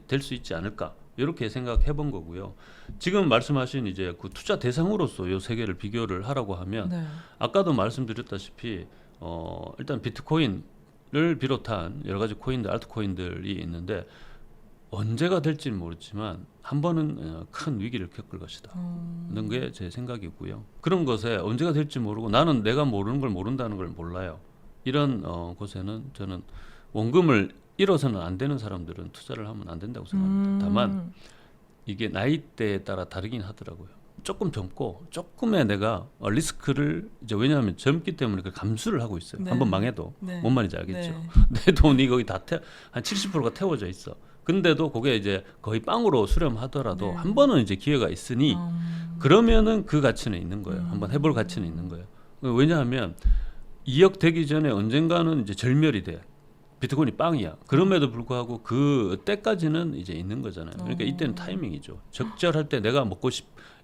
될 수 있지 않을까 이렇게 생각해 본 거고요. 지금 말씀하신 이제 그 투자 대상으로서 요 세 개를 비교를 하라고 하면 네. 아까도 말씀드렸다시피 일단 비트코인을 비롯한 여러 가지 코인들, 알트코인들이 있는데 언제가 될지는 모르지만 한 번은 큰 위기를 겪을 것이다. 그런 게 제 생각이고요. 그런 것에 언제가 될지 모르고 나는 내가 모르는 걸 모른다는 걸 몰라요. 이런 곳에는 저는 원금을 잃어서는 안 되는 사람들은 투자를 하면 안 된다고 생각합니다. 다만 이게 나이대에 따라 다르긴 하더라고요. 조금 젊고 조금의 내가 리스크를 이제 왜냐하면 젊기 때문에 그 감수를 하고 있어요. 네. 한번 망해도 네. 뭔 말인지 알겠죠. 네. 내 돈이 거의 다 한 70%가 태워져 있어. 근데도 그게 이제 거의 빵으로 수렴하더라도 네. 한 번은 이제 기회가 있으니 그러면은 그 가치는 있는 거예요. 한번 해볼 가치는 있는 거예요. 왜냐하면 2억 되기 전에 언젠가는 이제 절멸이 돼. 비트코인이 빵이야. 그럼에도 불구하고 그 때까지는 이제 있는 거잖아요. 그러니까 이때는 타이밍이죠. 적절할 때 내가 먹고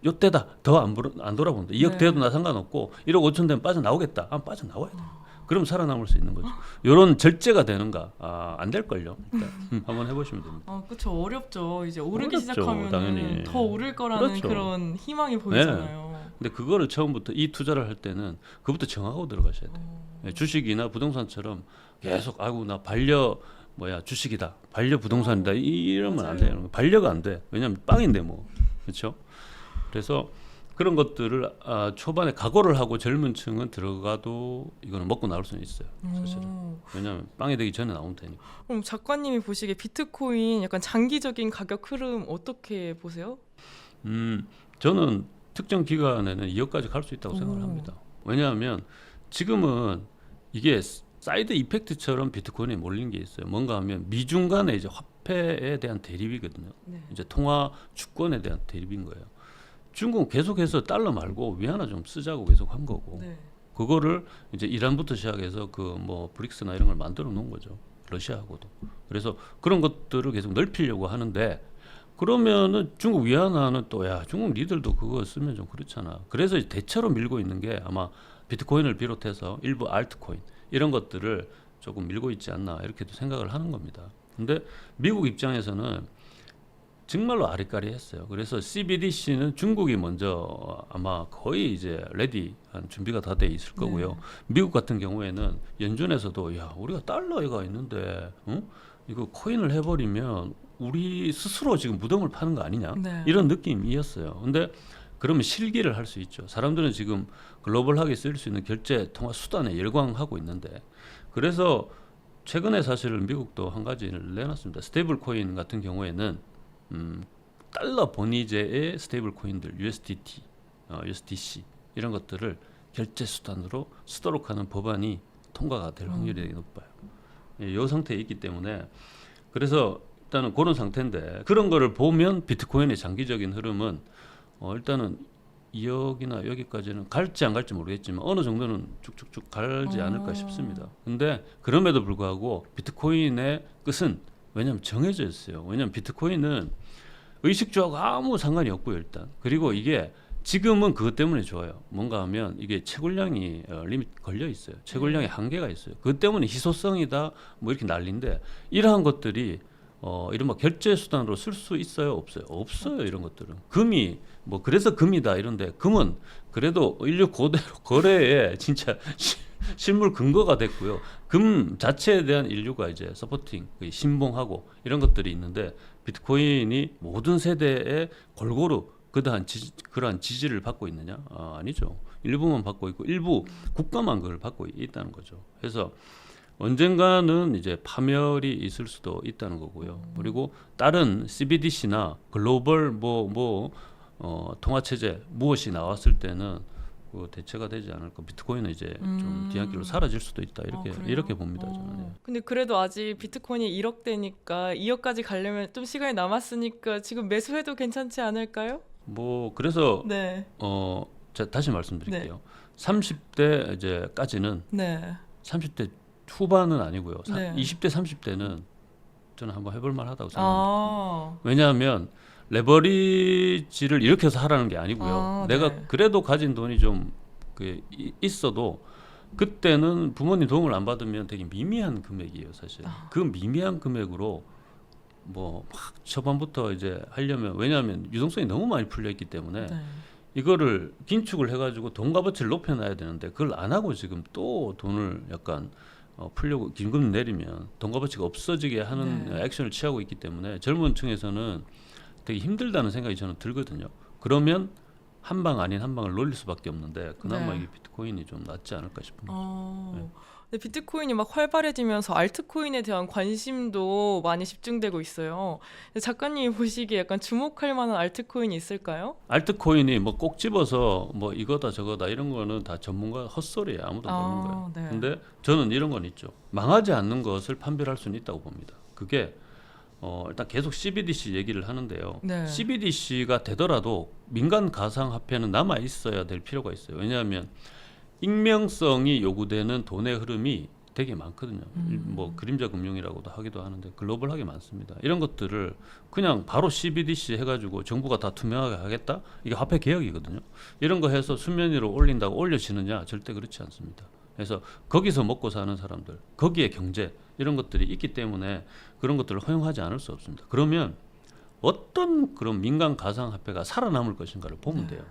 요때다. 더 안 돌아본다. 2억 네. 돼도 나 상관없고 1억 5천 되면 빠져나오겠다. 빠져나와야 돼. 그럼 살아남을 수 있는 거죠. 이런 절제가 되는가? 안 될걸요. 일단 한번 해보시면 됩니다. 그렇죠. 어렵죠. 이제 오르기 어렵죠, 시작하면 당연히. 더 오를 거라는 그렇죠. 그런 희망이 보이잖아요. 근데 그거를 처음부터 이 투자를 할 때는 그것부터 정하고 들어가셔야 돼요. 주식이나 부동산처럼 계속 아이고 나 주식이다, 반려 부동산이다 이러면 맞아요. 안 돼요. 반려가 안 돼. 왜냐하면 빵인데 뭐 그렇죠. 그래서 그런 것들을 초반에 각오를 하고 젊은층은 들어가도 이거는 먹고 나올 수는 있어요. 사실은. 왜냐하면 빵이 되기 전에 나오면 되니까. 그럼 작가님이 보시기에 비트코인 약간 장기적인 가격 흐름 어떻게 보세요? 저는 특정 기간에는 2억까지 갈 수 있다고 생각을 합니다. 왜냐하면 지금은 이게 사이드 이펙트처럼 비트코인에 몰린 게 있어요. 뭔가 하면 미중 간의 이제 화폐에 대한 대립이거든요. 네. 이제 통화 주권에 대한 대립인 거예요. 중국은 계속해서 달러 말고 위안화 좀 쓰자고 계속 한 거고, 네. 그거를 이제 이란부터 시작해서 그 뭐 브릭스나 이런 걸 만들어 놓은 거죠. 러시아하고도. 그래서 그런 것들을 계속 넓히려고 하는데, 그러면은 중국 위안화는 또 야 중국 니들도 그거 쓰면 좀 그렇잖아. 그래서 대체로 밀고 있는 게 아마 비트코인을 비롯해서 일부 알트코인 이런 것들을 조금 밀고 있지 않나 이렇게도 생각을 하는 겁니다. 근데 미국 입장에서는 정말로 아리까리했어요. 그래서 CBDC는 중국이 먼저 아마 거의 이제 레디한 준비가 다 돼 있을 거고요. 네. 미국 같은 경우에는 연준에서도 야 우리가 달러가 있는데 이거 코인을 해버리면 우리 스스로 지금 무덤을 파는 거 아니냐 네. 이런 느낌이었어요. 근데 그러면 실기를 할 수 있죠. 사람들은 지금 글로벌하게 쓸 수 있는 결제 통화 수단에 열광하고 있는데, 그래서 최근에 사실은 미국도 한 가지를 내놨습니다. 스테이블 코인 같은 경우에는 달러 본위제의 스테이블 코인들 USDT, USDC 이런 것들을 결제 수단으로 쓰도록 하는 법안이 통과가 될 확률이 되게 높아요. 이 상태에 있기 때문에, 그래서 일단은 그런 상태인데, 그런 거를 보면 비트코인의 장기적인 흐름은 일단은 2억이나 여기까지는 갈지 안 갈지 모르겠지만 어느 정도는 쭉쭉쭉 갈지 않을까 싶습니다. 근데 그럼에도 불구하고 비트코인의 끝은 왜냐하면 정해져 있어요. 왜냐하면 비트코인은 의식주하고 아무 상관이 없고요, 일단. 그리고 이게 지금은 그것 때문에 좋아요. 뭔가 하면 이게 채굴량이 리밋 걸려 있어요. 채굴량에 한계가 있어요. 그것 때문에 희소성이다 뭐 이렇게 난리인데, 이러한 것들이 이른바 결제 수단으로 쓸 수 있어요, 없어요? 없어요. 이런 것들은 금이 뭐 그래서 금이다 이런데, 금은 그래도 인류 고대로 거래에 진짜 실물 근거가 됐고요. 금 자체에 대한 인류가 이제 서포팅, 신봉하고 이런 것들이 있는데, 비트코인이 모든 세대에 골고루 그러한 지지를 받고 있느냐? 아니죠. 일부만 받고 있고 일부 국가만 그걸 받고 있다는 거죠. 그래서 언젠가는 이제 파멸이 있을 수도 있다는 거고요. 그리고 다른 CBDC나 글로벌 통화 체제 무엇이 나왔을 때는 그 대체가 되지 않을까. 비트코인은 이제 좀 뒤안길로 사라질 수도 있다. 이렇게 봅니다, 저는. 예. 근데 그래도 아직 비트코인이 1억 대니까 2억까지 가려면 좀 시간이 남았으니까 지금 매수해도 괜찮지 않을까요? 뭐 그래서 네. 제가 다시 말씀드릴게요. 30대 이제까지는 네. 30대 후반은 아니고요. 네. 20대 30대는 저는 한번 해볼 만하다고 생각합니다. 아. 왜냐하면 레버리지를 이렇게 해서 하라는 게 아니고요. 내가 네. 그래도 가진 돈이 좀 있어도 그때는 부모님 도움을 안 받으면 되게 미미한 금액이에요, 사실. 그 미미한 금액으로 뭐 막 초반부터 이제 하려면, 왜냐하면 유동성이 너무 많이 풀려 있기 때문에 네. 이거를 긴축을 해가지고 돈 값어치를 높여놔야 되는데, 그걸 안 하고 지금 또 돈을 약간 풀려고 긴금 내리면 돈 값어치가 없어지게 하는 네. 액션을 취하고 있기 때문에 젊은 층에서는 되게 힘들다는 생각이 저는 들거든요. 그러면 한 방 아닌 한 방을 놀릴 수밖에 없는데, 그나마 네. 이게 비트코인이 좀 낫지 않을까 싶습니다. 네. 근데 비트코인이 막 활발해지면서 알트코인에 대한 관심도 많이 집중되고 있어요. 근데 작가님이 보시기에 약간 주목할 만한 알트코인이 있을까요? 알트코인이 뭐 꼭 집어서 뭐 이거다 저거다 이런 거는 다 전문가 헛소리예요. 아무도 모르는 거예요. 네. 근데 저는 이런 건 있죠. 망하지 않는 것을 판별할 수는 있다고 봅니다. 그게 일단 계속 CBDC 얘기를 하는데요. 네. CBDC가 되더라도 민간 가상화폐는 남아 있어야 될 필요가 있어요. 왜냐하면 익명성이 요구되는 돈의 흐름이 되게 많거든요. 뭐 그림자 금융이라고도 하기도 하는데 글로벌하게 많습니다. 이런 것들을 그냥 바로 CBDC 해가지고 정부가 다 투명하게 하겠다? 이게 화폐 개혁이거든요. 이런 거 해서 수면 위로 올린다고 올려지느냐? 절대 그렇지 않습니다. 그래서 거기서 먹고 사는 사람들, 거기에 경제 이런 것들이 있기 때문에 그런 것들을 허용하지 않을 수 없습니다. 그러면 어떤 그런 민간 가상화폐가 살아남을 것인가를 보면 돼요.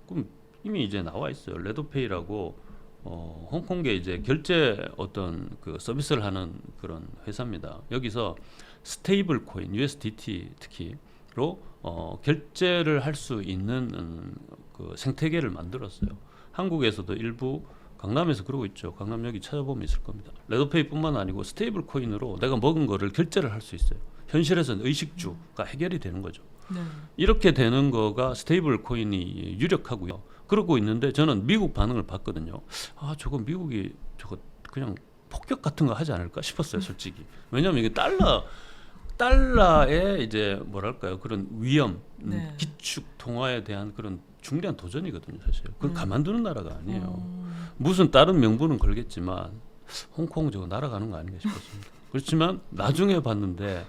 그럼 이미 이제 나와 있어요. 레드페이라고 홍콩계 이제 결제 어떤 그 서비스를 하는 그런 회사입니다. 여기서 스테이블 코인 USDT 특히로 결제를 할 수 있는 그 생태계를 만들었어요. 한국에서도 일부 강남에서 그러고 있죠. 강남 여기 찾아보면 있을 겁니다. 레드페이뿐만 아니고 스테이블 코인으로 내가 먹은 거를 결제를 할 수 있어요. 현실에서는 의식주가 해결이 되는 거죠. 네. 이렇게 되는 거가 스테이블 코인이 유력하고요. 그러고 있는데 저는 미국 반응을 봤거든요. 아, 저거 미국이 저거 그냥 폭격 같은 거 하지 않을까 싶었어요, 솔직히. 왜냐하면 이게 달러의 이제 뭐랄까요, 그런 위험, 네. 기축 통화에 대한 그런 중대한 도전이거든요, 사실. 그걸 가만두는 나라가 아니에요. 음. 무슨 다른 명분은 걸겠지만 홍콩 저거 날아가는 거 아닌가 싶었습니다. 그렇지만 나중에 봤는데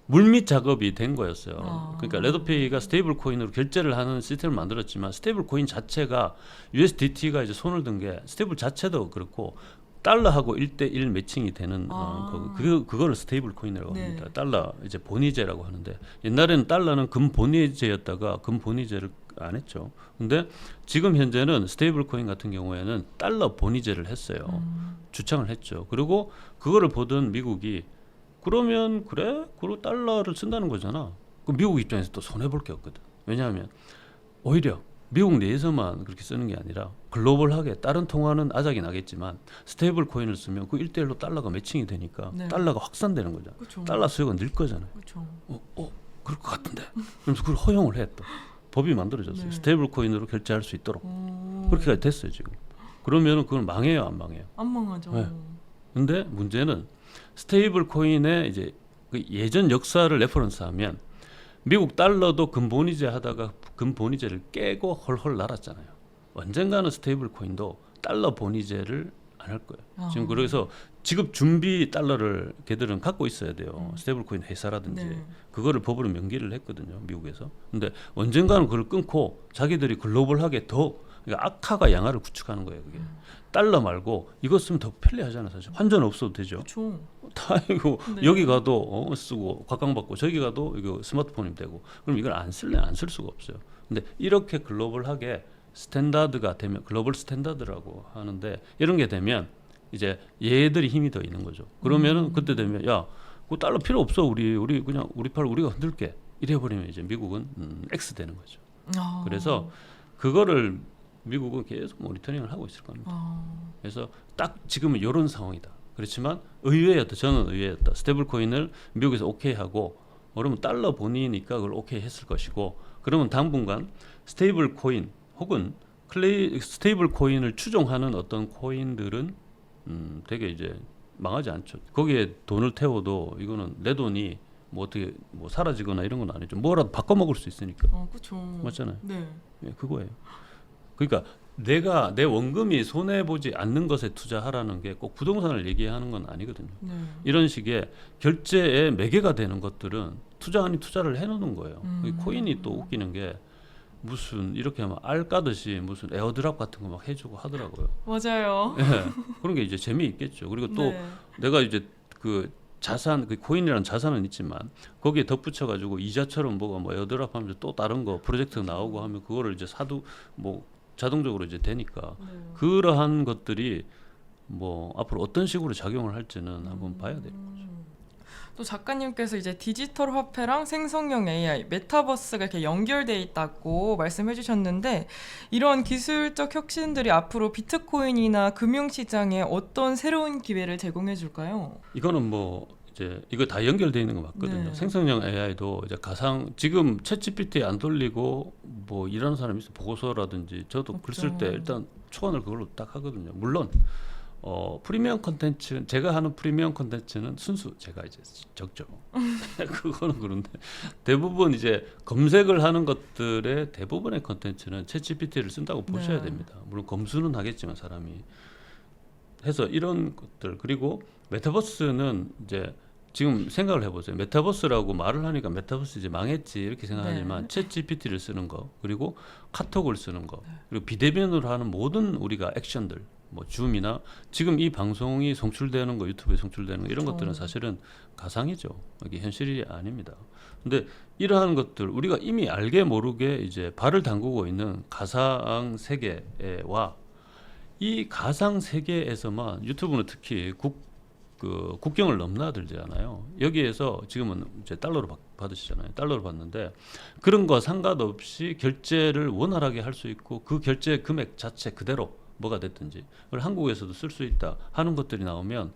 물밑 작업이 된 거였어요. 아. 그러니까 레더페이가 스테이블 코인으로 결제를 하는 시스템을 만들었지만 스테이블 코인 자체가 USDT가 이제 손을 든 게 스테이블 자체도 그렇고 달러하고 1대1 매칭이 되는 그거를 스테이블 코인이라고 네. 합니다. 달러 이제 본위제라고 하는데 옛날에는 달러는 금 본위제였다가 금 본위제를 안 했죠. 근데 지금 현재는 스테이블 코인 같은 경우에는 달러 본위제를 했어요. 주창을 했죠. 그리고 그거를 보던 미국이 그러면 그래? 그리고 달러를 쓴다는 거잖아. 그 미국 입장에서 또 손해 볼 게 없거든. 왜냐하면 오히려 미국 내에서만 그렇게 쓰는 게 아니라 글로벌하게 다른 통화는 아작이 나겠지만 스테이블 코인을 쓰면 그 1대1로 달러가 매칭이 되니까 네. 달러가 확산되는 거죠. 그쵸. 달러 수요가 늘 거잖아요. 그렇죠. 그럴 것 같은데. 그러면서 그걸 허용을 해 또. 법이 만들어졌어요. 네. 스테이블 코인으로 결제할 수 있도록. 그렇게까지 됐어요, 지금. 그러면은 그건 망해요, 안 망해요? 안 망하죠. 네. 근데 문제는 스테이블 코인의 이제 그 예전 역사를 레퍼런스하면 미국 달러도 근본이제 하다가 근본이제를 깨고 헐헐 날았잖아요. 언젠가는 스테이블 코인도 달러 본위제를 안 할 거예요. 지금 그래서 지급 준비 달러를 걔들은 갖고 있어야 돼요. 스테이블 코인 회사라든지 네. 그거를 법으로 명기를 했거든요, 미국에서. 근데 언젠가는 그걸 끊고 자기들이 글로벌하게 더 그러니까 악화가 양화를 구축하는 거예요, 그게. 달러 말고 이거 쓰면 더 편리하잖아요, 사실. 환전 없어도 되죠. 그렇죠. 다 이거 네. 여기 가도 쓰고 각광받고 저기 가도 이거 스마트폰이 되고 그럼 이걸 안 쓸래 안 쓸 수가 없어요. 근데 이렇게 글로벌하게 스탠다드가 되면 글로벌 스탠다드라고 하는데 이런 게 되면 이제 얘들이 힘이 더 있는 거죠. 그러면은 그때 되면 야, 그 달러 필요 없어 우리 그냥 우리 팔 우리가 흔들게 이래 버리면 이제 미국은 X 되는 거죠. 그래서 그거를 미국은 계속 모니터링을 하고 있을 겁니다. 그래서 딱 지금은 이런 상황이다. 그렇지만 의외였다. 저는 의외였다. 스테이블 코인을 미국에서 오케이 하고 그러면 달러 본위니까 그걸 오케이 했을 것이고 그러면 당분간 스테이블 코인 혹은 스테이블 코인을 추종하는 어떤 코인들은 되게 이제 망하지 않죠. 거기에 돈을 태워도 이거는 내 돈이 뭐 어떻게 뭐 사라지거나 이런 건 아니죠. 뭐라도 바꿔 먹을 수 있으니까. 그렇죠. 맞잖아요. 네. 예, 그거예요. 그러니까 내가 내 원금이 손해 보지 않는 것에 투자하라는 게 꼭 부동산을 얘기하는 건 아니거든요. 네. 이런 식의 결제의 매개가 되는 것들은 투자 아닌 투자를 해놓는 거예요. 이 코인이 또 웃기는 게 무슨 이렇게 막 알 까듯이 무슨 에어드랍 같은 거 막 해주고 하더라고요. 맞아요. 예, 그런 게 이제 재미있겠죠. 그리고 또 네. 내가 이제 그 자산, 그 코인이라는 자산은 있지만 거기에 덧붙여가지고 이자처럼 뭐가 뭐 에어드랍 하면서 또 다른 거 프로젝트 나오고 하면 그거를 이제 사두 뭐 자동적으로 이제 되니까 네. 그러한 것들이 뭐 앞으로 어떤 식으로 작용을 할지는 한번 봐야 되는 거죠. 또 작가님께서 이제 디지털 화폐랑 생성형 AI, 메타버스가 이렇게 연결돼 있다고 말씀해 주셨는데 이런 기술적 혁신들이 앞으로 비트코인이나 금융시장에 어떤 새로운 기회를 제공해 줄까요? 이거는 뭐 이제 이거 다 연결돼 있는 거 맞거든요. 네. 생성형 AI도 이제 가상 지금 챗GPT 안 돌리고 뭐 일하는 사람이 있어 보고서라든지 저도 글 쓸 때 없죠. 일단 초안을 그걸로 딱 하거든요. 물론 프리미엄 콘텐츠 제가 하는 프리미엄 콘텐츠는 순수 제가 이제 적죠. 그거는 그런데 대부분 이제 검색을 하는 것들의 대부분의 콘텐츠는 챗GPT를 쓴다고 보셔야 네. 됩니다. 물론 검수는 하겠지만 사람이 해서 이런 것들 그리고 메타버스는 이제 지금 생각을 해보세요. 메타버스라고 말을 하니까 메타버스 이제 망했지 이렇게 생각하지만 챗GPT를 쓰는 거 그리고 카톡을 쓰는 거 그리고 비대면으로 하는 모든 우리가 액션들 뭐 줌이나 지금 이 방송이 송출되는 거 유튜브에 송출되는 거 이런 것들은 사실은 가상이죠. 이게 현실이 아닙니다. 근데 이러한 것들 우리가 이미 알게 모르게 이제 발을 담그고 있는 가상 세계와 이 가상 세계에서만 유튜브는 특히 국경을 넘나들잖아요. 여기에서 지금은 이제 달러로 받으시잖아요. 달러로 받는데 그런 거 상관없이 결제를 원활하게 할 수 있고 그 결제 금액 자체 그대로 뭐가 됐든지 그걸 한국에서도 쓸 수 있다 하는 것들이 나오면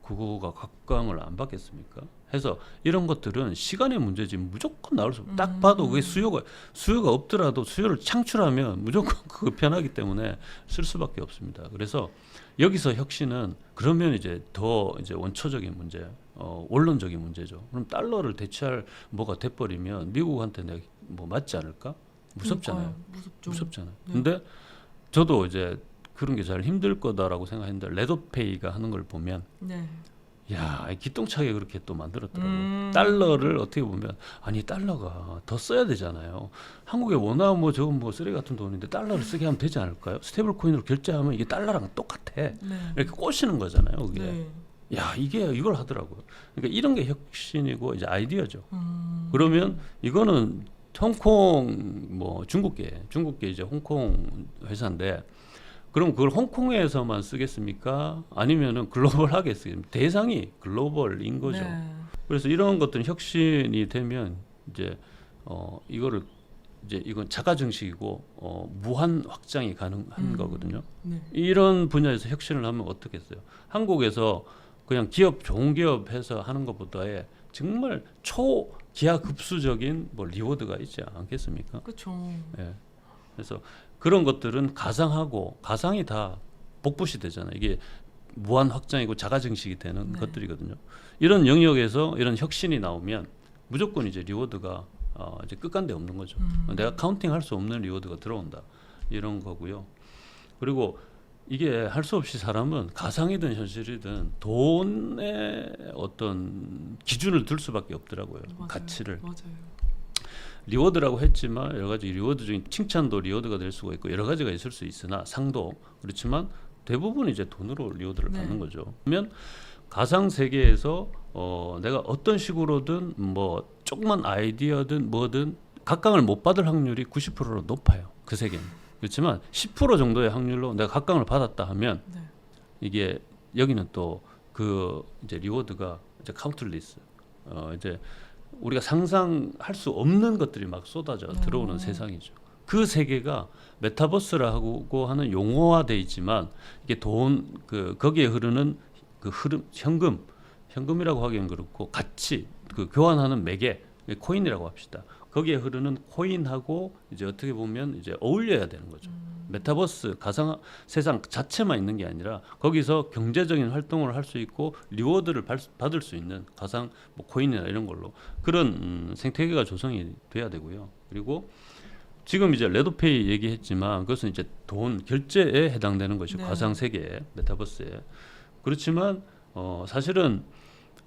그거가 각광을 안 받겠습니까? 해서 이런 것들은 시간의 문제지 무조건 나올 수. 딱 봐도 그게 수요가 없더라도 수요를 창출하면 무조건 그거 편하기 때문에 쓸 수밖에 없습니다. 그래서 여기서 혁신은 그러면 이제 더 이제 원초적인 문제, 원론적인 문제죠. 그럼 달러를 대체할 뭐가 돼버리면 미국한테 내가 뭐 맞지 않을까? 무섭잖아요. 무섭죠. 무섭잖아요. 네. 근데 저도 이제 그런 게 잘 힘들 거다라고 생각했는데 레더페이가 하는 걸 보면 네. 야, 기똥차게 그렇게 또 만들었더라고요. 달러를 어떻게 보면 아니 달러가 더 써야 되잖아요. 한국에 워낙 뭐 저건 뭐 쓰레기 같은 돈인데 달러를 쓰게 하면 되지 않을까요? 스테이블 코인으로 결제하면 이게 달러랑 똑같아. 네. 이렇게 꼬시는 거잖아요, 그게. 네. 야, 이걸 하더라고요. 그러니까 이런 게 혁신이고 이제 아이디어죠. 그러면 이거는 홍콩 뭐 중국계 이제 홍콩 회사인데 그럼 그걸 홍콩에서만 쓰겠습니까? 아니면은 글로벌하게 쓰겠습니까? 대상이 글로벌인 거죠. 네. 그래서 이런 것들은 혁신이 되면 이제 이거를 이제 이건 자가 증식이고 무한 확장이 가능한 거거든요. 네. 이런 분야에서 혁신을 하면 어떻겠어요? 한국에서 그냥 좋은 기업 해서 하는 것보다에 정말 초기하급수적인 뭐 리워드가 있지 않겠습니까? 그렇죠. 예. 그래서 그런 것들은 가상이 다 복붙이 되잖아요. 이게 무한 확장이고 자가 증식이 되는 네. 것들이거든요. 이런 영역에서 이런 혁신이 나오면 무조건 이제 리워드가 이제 끝간데 없는 거죠. 내가 카운팅 할 수 없는 리워드가 들어온다. 이런 거고요. 그리고 이게 할 수 없이 사람은 가상이든 현실이든 돈의 어떤 기준을 둘 수밖에 없더라고요. 맞아요. 가치를. 맞아요. 리워드라고 했지만 여러 가지 리워드 중에 칭찬도 리워드가 될 수가 있고 여러 가지가 있을 수 있으나 상도 그렇지만 대부분 이제 돈으로 리워드를 네. 받는 거죠. 그러면 가상 세계에서 내가 어떤 식으로든 뭐 조그만 아이디어든 뭐든 각광을 못 받을 확률이 90%로 높아요. 그 세계는. 그렇지만 10% 정도의 확률로 내가 각광을 받았다 하면 네. 이게 여기는 또 그 이제 리워드가 이제 카운틀리스 이제 우리가 상상할 수 없는 것들이 막 쏟아져 들어오는 세상이죠. 그 세계가 메타버스라고 하는 용어화돼 있지만 이게 거기에 흐르는 그 흐름 현금이라고 하기엔 그렇고 가치 그 교환하는 매개 코인이라고 합시다. 거기에 흐르는 코인하고 이제 어떻게 보면 이제 어울려야 되는 거죠. 메타버스 가상 세상 자체만 있는 게 아니라 거기서 경제적인 활동을 할 수 있고 리워드를 받을 수 있는 가상 뭐 코인이나 이런 걸로 그런 생태계가 조성이 돼야 되고요. 그리고 지금 이제 레더페이 얘기했지만 그것은 이제 돈 결제에 해당되는 것이 네. 가상 세계에 메타버스에 그렇지만 사실은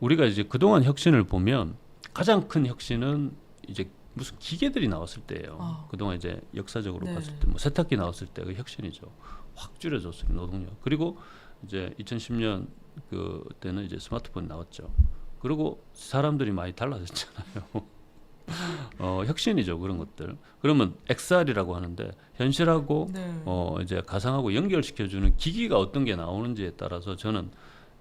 우리가 이제 그동안 혁신을 보면 가장 큰 혁신은 이제 무슨 기계들이 나왔을 때예요. 그동안 이제 역사적으로 네. 봤을 때 뭐 세탁기 나왔을 때 그 혁신이죠. 확 줄여줬어요 노동력. 그리고 이제 2010년 그 때는 이제 스마트폰이 나왔죠. 그리고 사람들이 많이 달라졌잖아요. 혁신이죠 그런 것들. 그러면 XR이라고 하는데 현실하고 네. 이제 가상하고 연결시켜주는 기기가 어떤 게 나오는지에 따라서 저는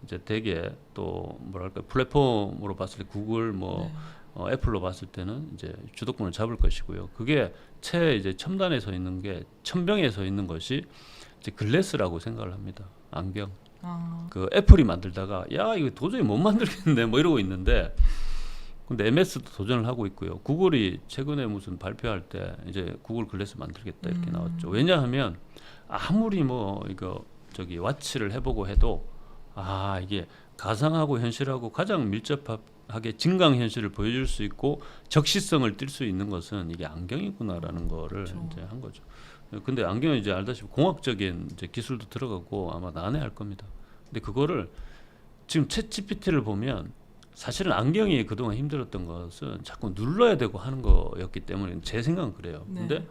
이제 되게 또 뭐랄까 플랫폼으로 봤을 때 구글 뭐 네. 애플로 봤을 때는 이제 주도권을 잡을 것이고요. 그게 이제 첨단에 서 있는 게 천병에 서 있는 것이 이제 글래스라고 생각을 합니다. 안경. 그 애플이 만들다가 야 이거 도저히 못 만들겠는데 뭐 이러고 있는데 근데 MS도 도전을 하고 있고요. 구글이 최근에 무슨 발표할 때 이제 구글 글래스 만들겠다 이렇게 나왔죠. 왜냐하면 아무리 뭐 이거 저기 와치를 해보고 해도 이게 가상하고 현실하고 가장 밀접하게 증강 현실을 보여줄 수 있고 적시성을 띌 수 있는 것은 이게 안경이구나라는 거를 그렇죠. 이제 한 거죠. 근데 안경은 이제 알다시피 공학적인 이제 기술도 들어가고 아마 난해할 겁니다. 근데 그거를 지금 챗GPT를 보면 사실은 안경이 그동안 힘들었던 것은 자꾸 눌러야 되고 하는 거였기 때문에 제 생각은 그래요. 네. 근데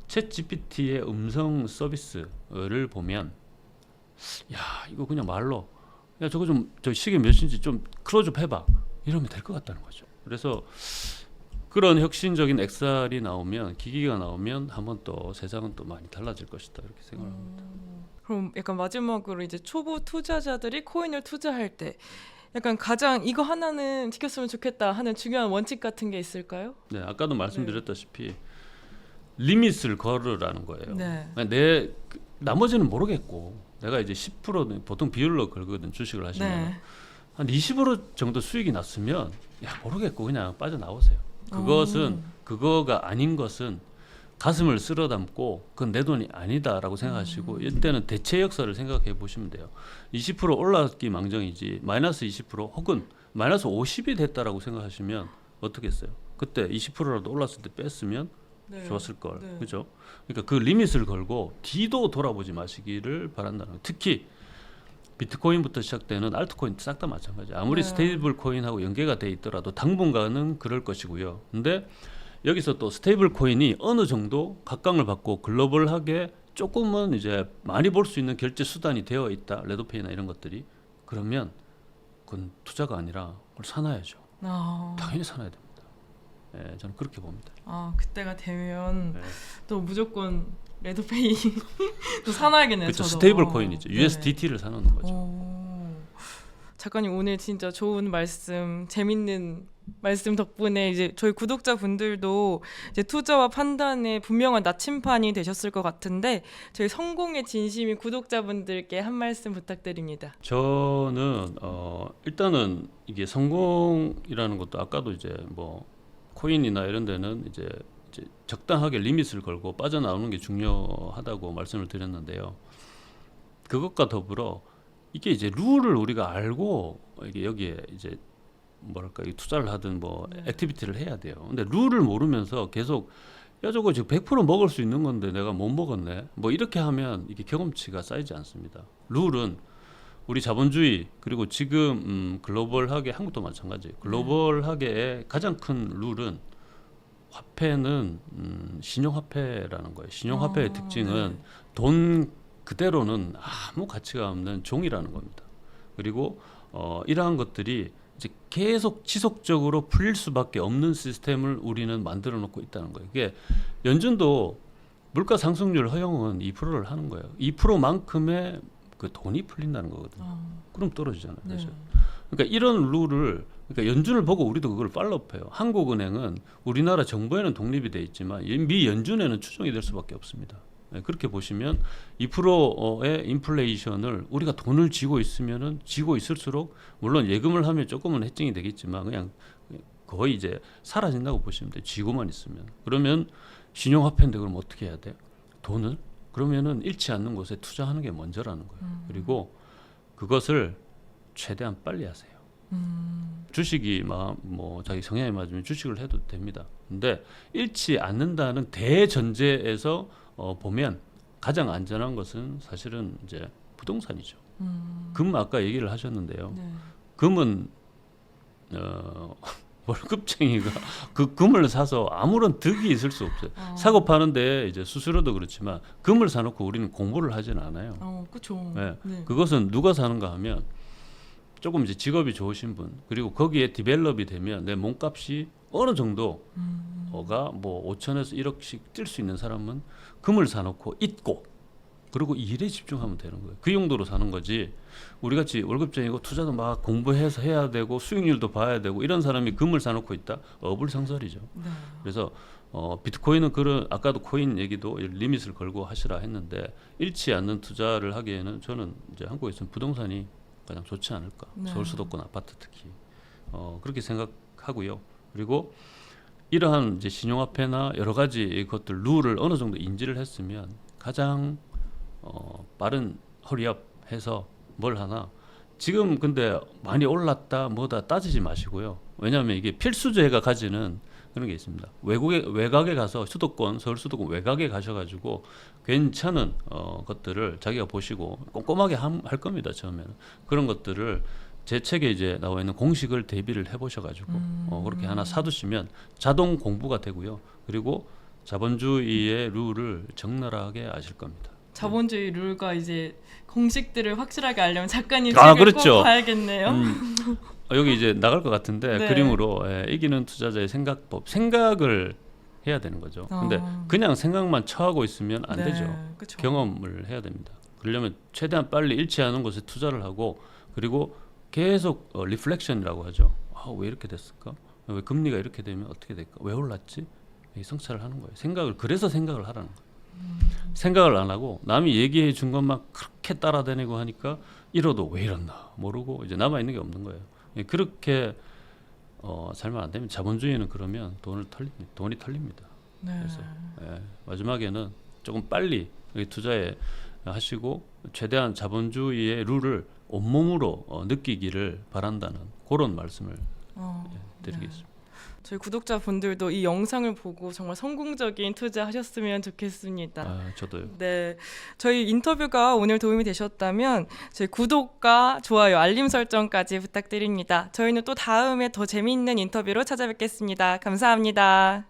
챗GPT의 음성 서비스를 보면 야 이거 그냥 말로 야 저거 좀 저 시계 몇인지 좀 클로즈업 해봐 이러면 될 것 같다는 거죠. 그래서 그런 혁신적인 XR이 나오면 기기가 나오면 한번 또 세상은 또 많이 달라질 것이다 이렇게 생각합니다. 그럼 약간 마지막으로 이제 초보 투자자들이 코인을 투자할 때 약간 가장 이거 하나는 지켰으면 좋겠다 하는 중요한 원칙 같은 게 있을까요? 네, 아까도 말씀드렸다시피 리밋을 걸으라는 거예요. 네. 나머지는 모르겠고 내가 이제 10% 보통 비율로 걸거든 주식을 하시면 네. 한 20% 정도 수익이 났으면 야 모르겠고 그냥 빠져나오세요. 그것은 그거가 아닌 것은 가슴을 쓸어 담고 그건 내 돈이 아니다라고 생각하시고 이때는 대체 역사를 생각해 보시면 돼요. 20% 올랐기 망정이지 마이너스 20% 혹은 마이너스 50이 됐다라고 생각하시면 어떻겠어요? 그때 20%라도 올랐을 때 뺐으면 네. 좋았을 걸, 네. 그죠? 그러니까 그 리밋을 걸고 뒤도 돌아보지 마시기를 바란다는 거예요. 특히 비트코인부터 시작되는 알트코인 싹 다 마찬가지. 아무리 네. 스테이블 코인하고 연계가 돼 있더라도 당분간은 그럴 것이고요. 근데 여기서 또 스테이블 코인이 어느 정도 각광을 받고 글로벌하게 조금은 이제 많이 볼 수 있는 결제 수단이 되어 있다. 레드페이나 이런 것들이 그러면 그건 투자가 아니라 그걸 사놔야죠. 당연히 사놔야 됩니다. 예, 저는 그렇게 봅니다. 그때가 되면 네. 또 무조건 레드페이 또 사놔야겠네요. 그렇죠. 저도. 스테이블 코인이죠. 네. USDT를 사놓는 거죠. 작가님 오늘 진짜 좋은 말씀, 재밌는 말씀 덕분에 이제 저희 구독자분들도 이제 투자와 판단에 분명한 나침판이 되셨을 것 같은데 저희 성공의 진심인 구독자분들께 한 말씀 부탁드립니다. 저는 일단은 이게 성공이라는 것도 아까도 이제 뭐 코인이나 이런 데는 이제 적당하게 리밋을 걸고 빠져나오는 게 중요하다고 말씀을 드렸는데요. 그것과 더불어 이게 이제 룰을 우리가 알고 이게 여기에 이제 뭐랄까 이 투자를 하든 뭐 네. 액티비티를 해야 돼요. 근데 룰을 모르면서 계속 야 저거 지금 100% 먹을 수 있는 건데 내가 못 먹었네. 뭐 이렇게 하면 이게 경험치가 쌓이지 않습니다. 룰은 우리 자본주의 그리고 지금 글로벌하게 한국도 마찬가지. 글로벌하게의 가장 큰 룰은 화폐는 신용화폐라는 거예요. 신용화폐의 특징은 돈 그대로는 아무 가치가 없는 종이라는 겁니다. 그리고 이러한 것들이 이제 계속 지속적으로 풀릴 수밖에 없는 시스템을 우리는 만들어 놓고 있다는 거예요. 이게 연준도 물가 상승률 허용은 2%를 하는 거예요. 2%만큼의 그 돈이 풀린다는 거거든요. 그럼 떨어지잖아요. 네. 그래서 그러니까 이런 룰을 그러니까 연준을 보고 우리도 그걸 팔로우해요. 한국은행은 우리나라 정부에는 독립이 돼 있지만 미 연준에는 추종이 될 수밖에 없습니다. 네, 그렇게 보시면 2%의 인플레이션을 우리가 돈을 쥐고 있으면은 쥐고 있을수록 물론 예금을 하면 조금은 해증이 되겠지만 그냥 거의 이제 사라진다고 보시면 돼요. 쥐고만 있으면. 그러면 신용화폐인데 그럼 어떻게 해야 돼요? 돈을 그러면은 잃지 않는 곳에 투자하는 게 먼저라는 거예요. 그리고 그것을 최대한 빨리 하세요. 주식이 뭐 자기 성향에 맞으면 주식을 해도 됩니다. 근데 잃지 않는다는 대전제에서 보면 가장 안전한 것은 사실은 이제 부동산이죠. 금 아까 얘기를 하셨는데요. 네. 금은 월급쟁이가 그 금을 사서 아무런 득이 있을 수 없어요. 사고 파는데 이제 수수료도 그렇지만 금을 사놓고 우리는 공부를 하지는 않아요. 그렇죠. 네. 네. 그것은 누가 사는가 하면 조금 이제 직업이 좋으신 분 그리고 거기에 디벨롭이 되면 내 몸값이 어느 정도가 뭐 5천에서 1억씩 뛸 수 있는 사람은 금을 사놓고 잊고 그리고 일에 집중하면 되는 거예요. 그 용도로 사는 거지. 우리 같이 월급쟁이고 투자도 막 공부해서 해야 되고 수익률도 봐야 되고 이런 사람이 금을 사놓고 있다? 어불성설이죠. 네. 그래서 비트코인은 그런 아까도 코인 얘기도 리밋을 걸고 하시라 했는데 잃지 않는 투자를 하기에는 저는 이제 한국에서는 부동산이 가장 좋지 않을까. 네. 서울 수도권 아파트 특히 그렇게 생각하고요. 그리고 이러한 이제 신용화폐나 여러 가지 것들 룰을 어느 정도 인지를 했으면 가장 빠른 허리업 해서 뭘 하나 지금 근데 많이 올랐다 뭐다 따지지 마시고요. 왜냐하면 이게 필수제가 가지는 그런 게 있습니다. 외곽에 가서 서울 수도권 외곽에 가셔가지고 괜찮은 것들을 자기가 보시고 꼼꼼하게 할 겁니다. 처음에는 그런 것들을 제 책에 이제 나와 있는 공식을 대비를 해보셔가지고 그렇게 하나 사두시면 자동 공부가 되고요. 그리고 자본주의의 룰을 적나라하게 아실 겁니다. 자본주의 룰과 이제 공식들을 확실하게 알려면 작가님 아, 책을 그렇죠. 꼭 봐야겠네요. 여기 이제 나갈 것 같은데 네. 그림으로 이기는 투자자의 생각법 생각을 해야 되는 거죠. 근데 그냥 생각만 처하고 있으면 안 되죠. 그쵸. 경험을 해야 됩니다. 그러려면 최대한 빨리 잃지 않은 곳에 투자를 하고 그리고 계속 리플렉션이라고 하죠. 왜 이렇게 됐을까? 왜 금리가 이렇게 되면 어떻게 될까? 왜 올랐지? 성찰을 하는 거예요. 그래서 생각을 하라는 거예요. 생각을 안 하고 남이 얘기해 준 것만 그렇게 따라다니고 하니까 잃어도 왜 이랬나 모르고 이제 남아 있는 게 없는 거예요. 그렇게 살면 안 되면 자본주의는 그러면 돈이 털립니다. 네. 그래서 마지막에는 조금 빨리 투자에 하시고 최대한 자본주의의 룰을 온몸으로 느끼기를 바란다는 그런 말씀을 드리겠습니다. 저희 구독자분들도 이 영상을 보고 정말 성공적인 투자하셨으면 좋겠습니다. 저도요. 네, 저희 인터뷰가 오늘 도움이 되셨다면 저희 구독과 좋아요, 알림 설정까지 부탁드립니다. 저희는 또 다음에 더 재미있는 인터뷰로 찾아뵙겠습니다. 감사합니다.